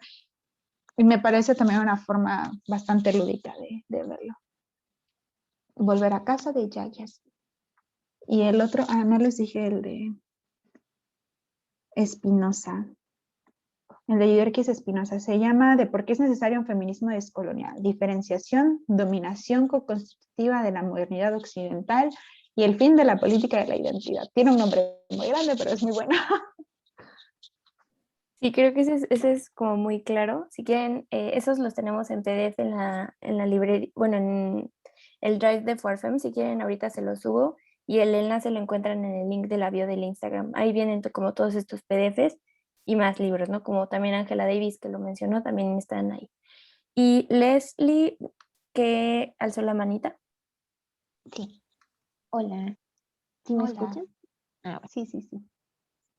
Y me parece también una forma bastante lúdica de verlo. Volver a casa de Yayas. Y el otro, no les dije el de Espinosa. El de Yuderquis Espinosa se llama ¿De por qué es necesario un feminismo descolonial? Diferenciación, dominación co-constitutiva de la modernidad occidental y el fin de la política de la identidad. Tiene un nombre muy grande, pero es muy bueno. Sí, creo que ese es como muy claro. Si quieren, esos los tenemos en PDF en la librería, bueno, en el Drive de Forfem. Si quieren, ahorita se los subo y el enlace lo encuentran en el link de la bio del Instagram. Ahí vienen como todos estos PDFs y más libros, ¿no? Como también Angela Davis, que lo mencionó, también están ahí. Y Leslie, que alzó la manita. Sí, hola, ¿sí me Hola. escuchan? Ah, bueno. Sí, sí, sí.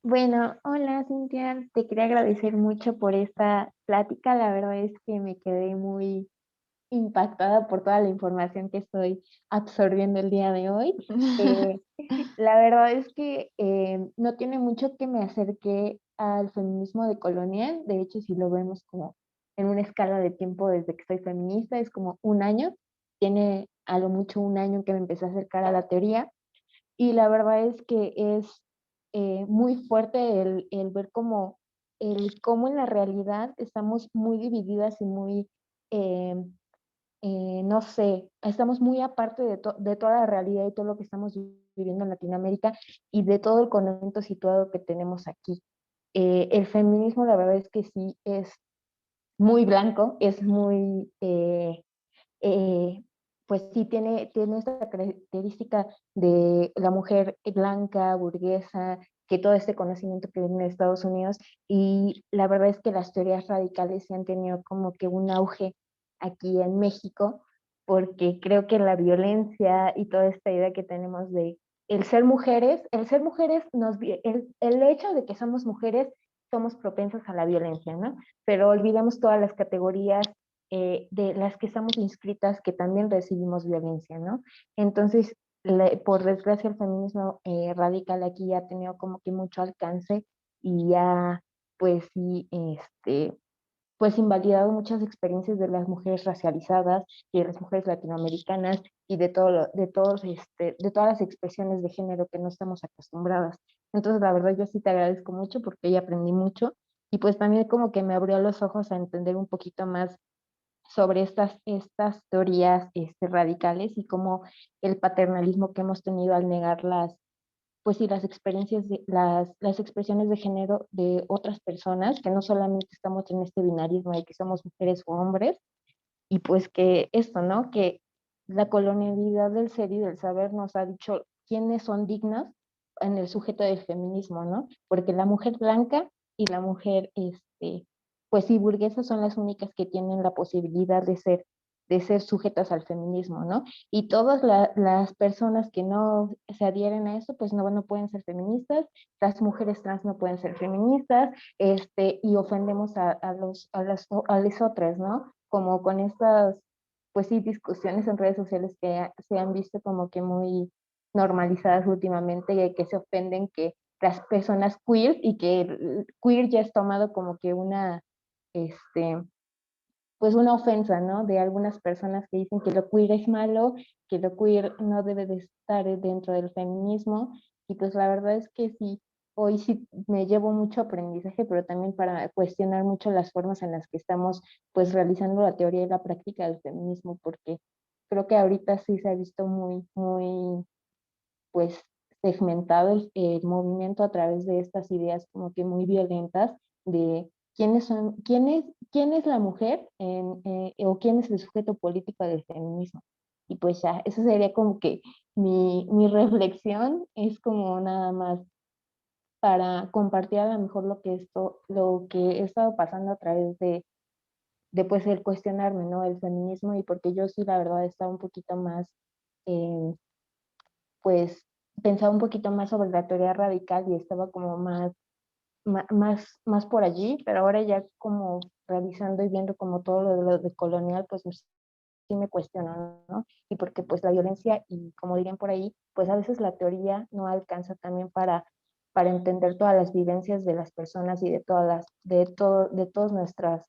Bueno, hola Cintia, te quería agradecer mucho por esta plática, la verdad es que me quedé muy impactada por toda la información que estoy absorbiendo el día de hoy. Eh, la verdad es que no tiene mucho que me acerqué al feminismo decolonial, de hecho si lo vemos como en una escala de tiempo desde que soy feminista, es como un año, tiene a lo mucho un año que me empecé a acercar a la teoría. Y la verdad es que es muy fuerte el ver cómo en la realidad estamos muy divididas y muy, eh, no sé, estamos muy aparte de toda la realidad y todo lo que estamos viviendo en Latinoamérica y de todo el conocimiento situado que tenemos aquí. El feminismo, la verdad es que sí es muy blanco, es muy pues sí tiene esta característica de la mujer blanca, burguesa, que todo este conocimiento que viene de Estados Unidos, y la verdad es que las teorías radicales se han tenido como que un auge aquí en México, porque creo que la violencia y toda esta idea que tenemos de el ser mujeres el hecho de que somos mujeres somos propensas a la violencia, ¿no? Pero olvidemos todas las categorías de las que estamos inscritas que también recibimos violencia, ¿no? Entonces, por desgracia, el feminismo radical aquí ya ha tenido como que mucho alcance y ya, pues sí, pues invalidado muchas experiencias de las mujeres racializadas y de las mujeres latinoamericanas y de todas las expresiones de género que no estamos acostumbradas. Entonces, la verdad, yo sí te agradezco mucho porque ya aprendí mucho y pues también como que me abrió los ojos a entender un poquito más sobre estas teorías radicales y cómo el paternalismo que hemos tenido al negar pues sí, las experiencias, las expresiones de género de otras personas, que no solamente estamos en este binarismo de que somos mujeres o hombres, y pues que esto, ¿no? Que la colonialidad del ser y del saber nos ha dicho quiénes son dignas en el sujeto del feminismo, ¿no? Porque la mujer blanca y la mujer, pues sí, burguesa son las únicas que tienen la posibilidad de ser sujetas al feminismo, ¿no? Y todas las personas que no se adhieren a eso, pues no pueden ser feministas, las mujeres trans no pueden ser feministas, y ofendemos a las otras, ¿no? Como con estas, pues sí, discusiones en redes sociales que se han visto como que muy normalizadas últimamente y que se ofenden que las personas queer y que el queer ya es tomado como que este, pues una ofensa, ¿no? De algunas personas que dicen que lo queer es malo, que lo queer no debe de estar dentro del feminismo, y pues la verdad es que sí, hoy sí me llevo mucho aprendizaje, pero también para cuestionar mucho las formas en las que estamos pues realizando la teoría y la práctica del feminismo, porque creo que ahorita sí se ha visto muy, pues segmentado el movimiento a través de estas ideas como que muy violentas de quién es la mujer o quién es el sujeto político del feminismo. Y pues ya, eso sería como que mi reflexión es como nada más para compartir a lo mejor lo que he estado pasando a través de pues el cuestionarme, ¿no? El feminismo y porque yo sí la verdad estaba un poquito más eh, pues pensaba un poquito más sobre la teoría radical y estaba como más por allí, pero ahora ya como revisando y viendo como todo lo de colonial, pues sí me cuestiono, ¿no? Y porque pues la violencia y como dirían por ahí, pues a veces la teoría no alcanza también para entender todas las vivencias de las personas y de todas nuestras,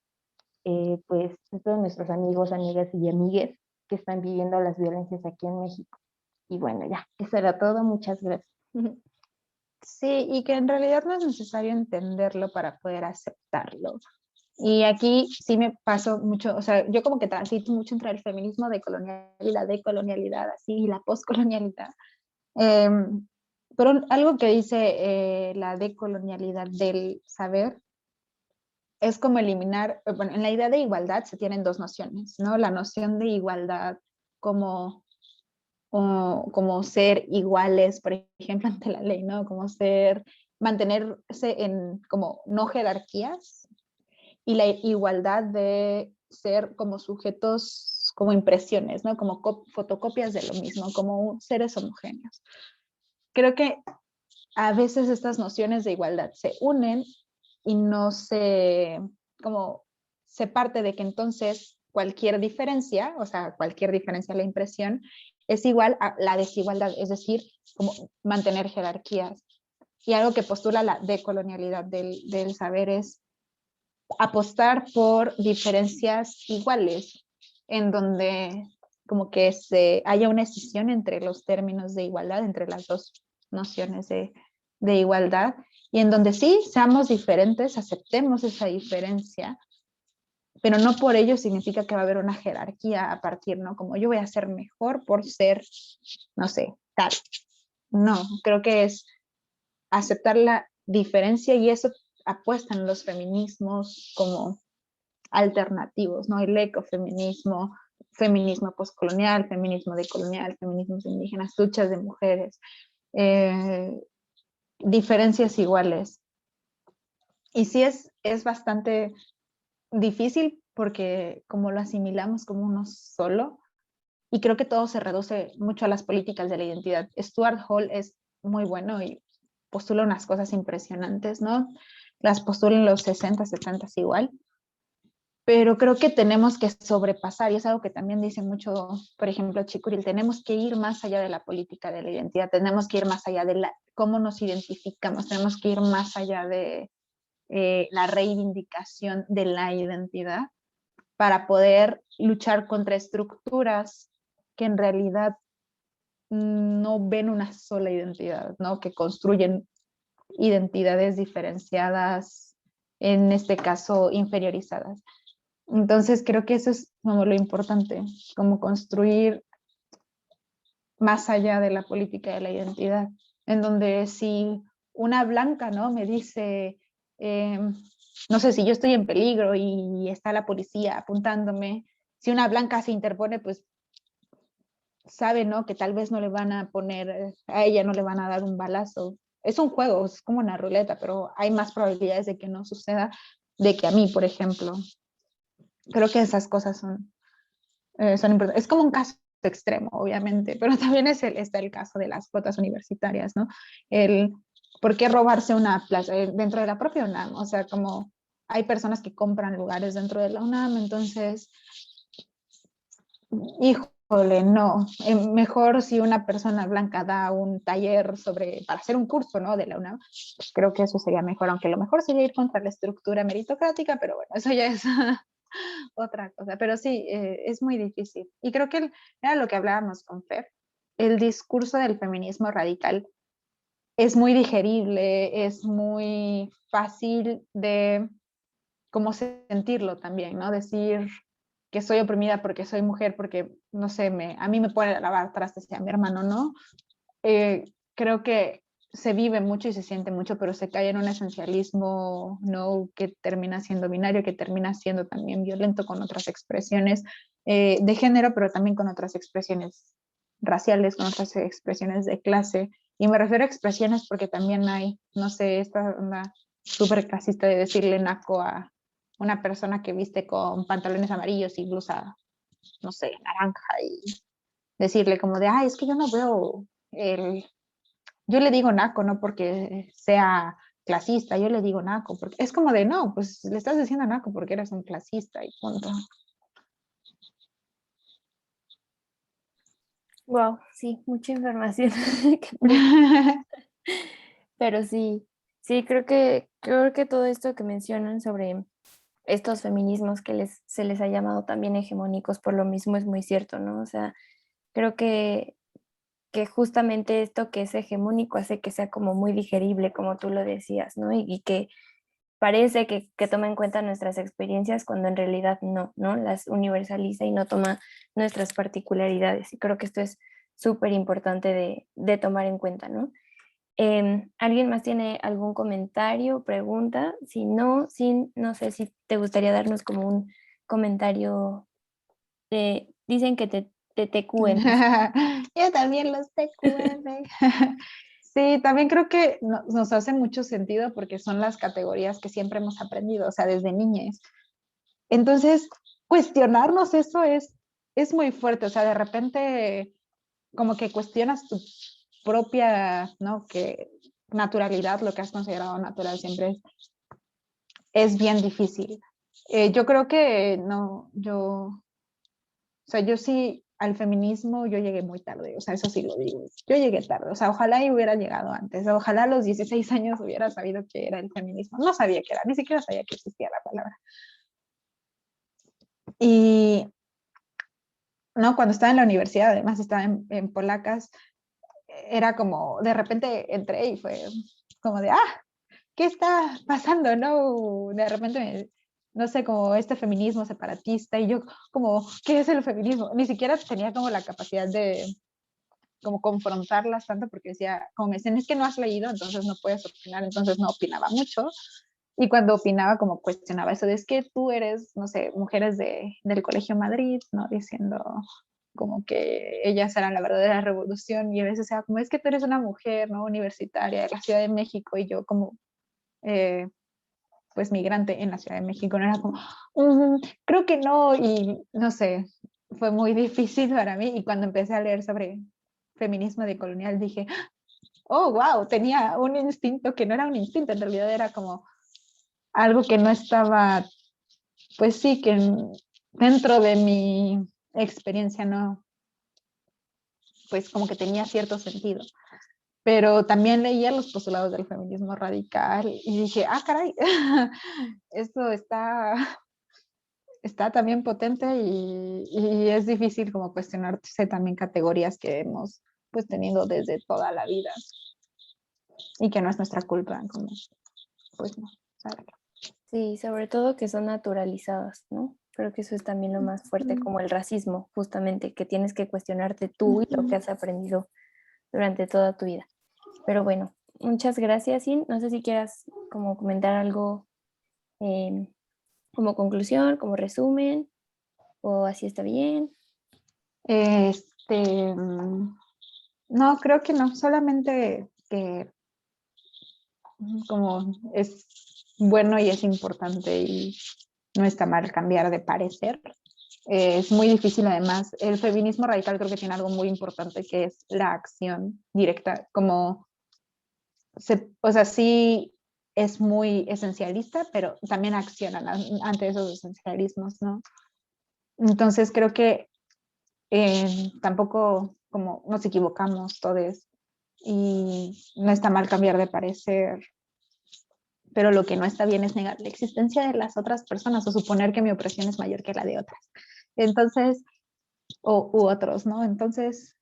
pues de todos nuestros amigos, amigas y amigues que están viviendo las violencias aquí en México. Y bueno, ya, eso era todo. Muchas gracias. Sí, y que en realidad no es necesario entenderlo para poder aceptarlo. Y aquí sí me paso mucho, o sea, yo como que transito mucho entre el feminismo decolonial y la decolonialidad, así, y la poscolonialidad. Pero algo que dice la decolonialidad del saber es como eliminar, bueno, en la idea de igualdad se tienen dos nociones, ¿no? La noción de igualdad como como ser iguales, por ejemplo, ante la ley, ¿no? Como ser mantenerse en como no jerarquías y la igualdad de ser como sujetos, como impresiones, ¿no? Como fotocopias de lo mismo, como seres homogéneos. Creo que a veces estas nociones de igualdad se unen y no se, como se parte de que entonces cualquier diferencia, o sea, cualquier diferencia de la impresión, es igual a la desigualdad, es decir, como mantener jerarquías. Y algo que postula la decolonialidad del saber es apostar por diferencias iguales, en donde como que haya una escisión entre los términos de igualdad, entre las dos nociones de igualdad, y en donde sí seamos diferentes, aceptemos esa diferencia, pero no por ello significa que va a haber una jerarquía a partir, ¿no? Como yo voy a ser mejor por ser, no sé, tal. No, creo que es aceptar la diferencia y eso apuestan los feminismos como alternativos, ¿no? El ecofeminismo, feminismo postcolonial, feminismo decolonial, feminismos indígenas, luchas de mujeres, diferencias iguales. Y sí es bastante difícil porque como lo asimilamos como uno solo, y creo que todo se reduce mucho a las políticas de la identidad. Stuart Hall es muy bueno y postula unas cosas impresionantes, ¿no? Las postula en los 60, 70 igual, pero creo que tenemos que sobrepasar, y es algo que también dice mucho, por ejemplo, Chikuril, tenemos que ir más allá de la política de la identidad, tenemos que ir más allá de cómo nos identificamos, tenemos que ir más allá de la reivindicación de la identidad para poder luchar contra estructuras que en realidad no ven una sola identidad, ¿no? Que construyen identidades diferenciadas, en este caso inferiorizadas. Entonces creo que eso es como lo importante, como construir más allá de la política de la identidad, en donde si una blanca, ¿no? Me dice, no sé, si yo estoy en peligro y está la policía apuntándome, si una blanca se interpone, pues sabe, ¿no? Que tal vez no le van a poner, a ella no le van a dar un balazo. Es un juego, es como una ruleta, pero hay más probabilidades de que no suceda de que a mí, por ejemplo. Creo que esas cosas son importantes. Es como un caso extremo, obviamente, pero también está el caso de las cuotas universitarias, ¿no? El por qué robarse una plaza dentro de la propia UNAM, o sea, como hay personas que compran lugares dentro de la UNAM, entonces, híjole, no, mejor si una persona blanca da un taller para hacer un curso, ¿no? De la UNAM, pues creo que eso sería mejor, aunque lo mejor sería ir contra la estructura meritocrática, pero bueno, eso ya es otra cosa, pero sí, es muy difícil. Y creo que era lo que hablábamos con Fer, el discurso del feminismo radical es muy digerible, es muy fácil de cómo sentirlo también, ¿no? Decir que soy oprimida porque soy mujer, porque, no sé, a mí me puede lavar trastes y a mi hermano, ¿no? Creo que se vive mucho y se siente mucho, pero se cae en un esencialismo, ¿no? Que termina siendo binario, que termina siendo también violento con otras expresiones de género, pero también con otras expresiones raciales, con otras expresiones de clase. Y me refiero a expresiones porque también hay, no sé, esta onda súper clasista de decirle naco a una persona que viste con pantalones amarillos y blusa, no sé, naranja, y decirle como de, ay, es que yo no veo yo le digo naco, no porque sea clasista, yo le digo naco, porque es como de, no, pues le estás diciendo naco porque eres un clasista y punto. Wow, sí, mucha información. Pero sí, sí, creo que todo esto que mencionan sobre estos feminismos que se les ha llamado también hegemónicos por lo mismo es muy cierto, ¿no? O sea, creo que justamente esto que es hegemónico hace que sea como muy digerible, como tú lo decías, ¿no? Y que parece que toma en cuenta nuestras experiencias cuando en realidad no, ¿no? Las universaliza y no toma nuestras particularidades. Y creo que esto es súper importante de tomar en cuenta, ¿no? ¿Alguien más tiene algún comentario, pregunta? Si no, no sé si te gustaría darnos como un comentario dicen que te TQM. Yo también los TQM. Sí, también creo que nos hace mucho sentido porque son las categorías que siempre hemos aprendido, o sea, desde niñez. Entonces, cuestionarnos eso es muy fuerte, o sea, de repente como que cuestionas tu propia, ¿no? Que naturalidad, lo que has considerado natural siempre es bien difícil. Yo creo que no, o sea, yo sí al feminismo yo llegué muy tarde, o sea, eso sí lo digo. Yo llegué tarde, o sea, ojalá y hubiera llegado antes, ojalá a los 16 años hubiera sabido qué era el feminismo. No sabía qué era, ni siquiera sabía que existía la palabra. Y no, cuando estaba en la universidad, además estaba en Polacas, era como, de repente entré y fue como de, ¿qué está pasando? No, de repente, no sé, como este feminismo separatista y yo como, ¿qué es el feminismo? Ni siquiera tenía como la capacidad de como confrontarlas tanto porque decía, como me decían, es que no has leído, entonces no puedes opinar, entonces no opinaba mucho. Y cuando opinaba, como cuestionaba eso de es que tú eres, no sé, mujeres del Colegio Madrid, ¿no? Diciendo como que ellas eran la verdadera revolución y a veces era como, es que tú eres una mujer, ¿no? Universitaria de la Ciudad de México y yo como, pues, migrante en la Ciudad de México, no era como, creo que no, y no sé, fue muy difícil para mí y cuando empecé a leer sobre feminismo decolonial dije, oh, wow, tenía un instinto que no era un instinto, en realidad era como algo que no estaba, pues sí, que dentro de mi experiencia no, pues como que tenía cierto sentido. Pero también leía los postulados del feminismo radical y dije, caray, esto está también potente y es difícil como cuestionarse también categorías que hemos pues tenido desde toda la vida y que no es nuestra culpa, como, pues no, ¿sabes? Sí, sobre todo que son naturalizadas, ¿no? Creo que eso es también lo más fuerte, como el racismo, justamente, que tienes que cuestionarte tú y lo que has aprendido durante toda tu vida. Pero bueno, muchas gracias, Sin. No sé si quieras como comentar algo como conclusión, como resumen, o así está bien. No, creo que no, solamente que como es bueno y es importante y no está mal cambiar de parecer. Es muy difícil además. El feminismo radical creo que tiene algo muy importante que es la acción directa, como, o sea, sí es muy esencialista, pero también accionan ante esos esencialismos, ¿no? Entonces creo que tampoco como nos equivocamos todos y no está mal cambiar de parecer, pero lo que no está bien es negar la existencia de las otras personas o suponer que mi opresión es mayor que la de otras. Entonces, u otros, ¿no? Entonces,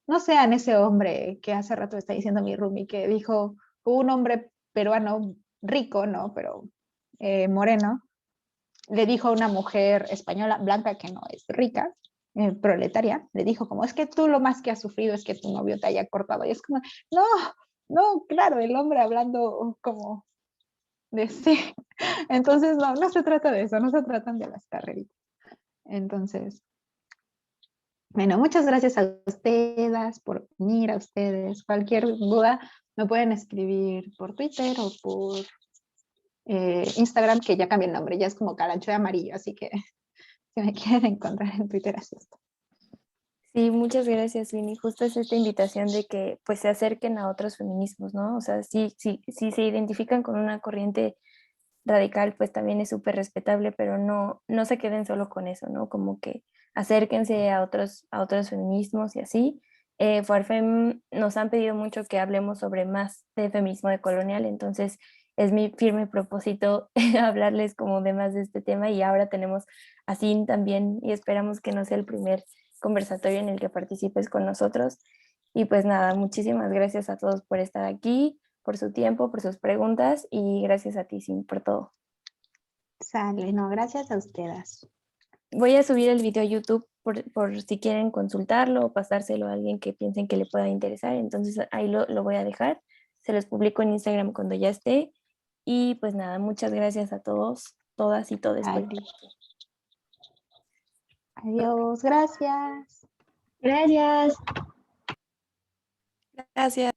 no sean ese hombre que hace rato está diciendo mi roomie, que dijo un hombre peruano rico, ¿no? Pero moreno, le dijo a una mujer española blanca que no es rica, proletaria, le dijo como, es que tú lo más que has sufrido es que tu novio te haya cortado. Y es como, no, no, claro, el hombre hablando como de sí. Entonces, no se trata de eso, no se tratan de las carreritas. Entonces, bueno, muchas gracias a ustedes por venir, a ustedes. Cualquier duda me pueden escribir por Twitter o por Instagram, que ya cambié el nombre, ya es como Carancho de Amarillo, así que si me quieren encontrar en Twitter, así está. Sí, muchas gracias, Vini. Justo es esta invitación de que pues se acerquen a otros feminismos, ¿no? O sea, sí, sí se identifican con una corriente radical, pues también es súper respetable, pero no se queden solo con eso, ¿no? Como que acérquense a otros feminismos y así. Farfem nos han pedido mucho que hablemos sobre más de feminismo decolonial, entonces es mi firme propósito hablarles como de más de este tema y ahora tenemos a Sin también y esperamos que no sea el primer conversatorio en el que participes con nosotros. Y pues nada, muchísimas gracias a todos por estar aquí, por su tiempo, por sus preguntas y gracias a ti, Sin, por todo. Sale, no, gracias a ustedes. Voy a subir el video a YouTube por si quieren consultarlo o pasárselo a alguien que piensen que le pueda interesar. Entonces ahí lo voy a dejar. Se los publico en Instagram cuando ya esté. Y pues nada, muchas gracias a todos, todas y todes por aquí. Adiós, gracias. Gracias. Gracias.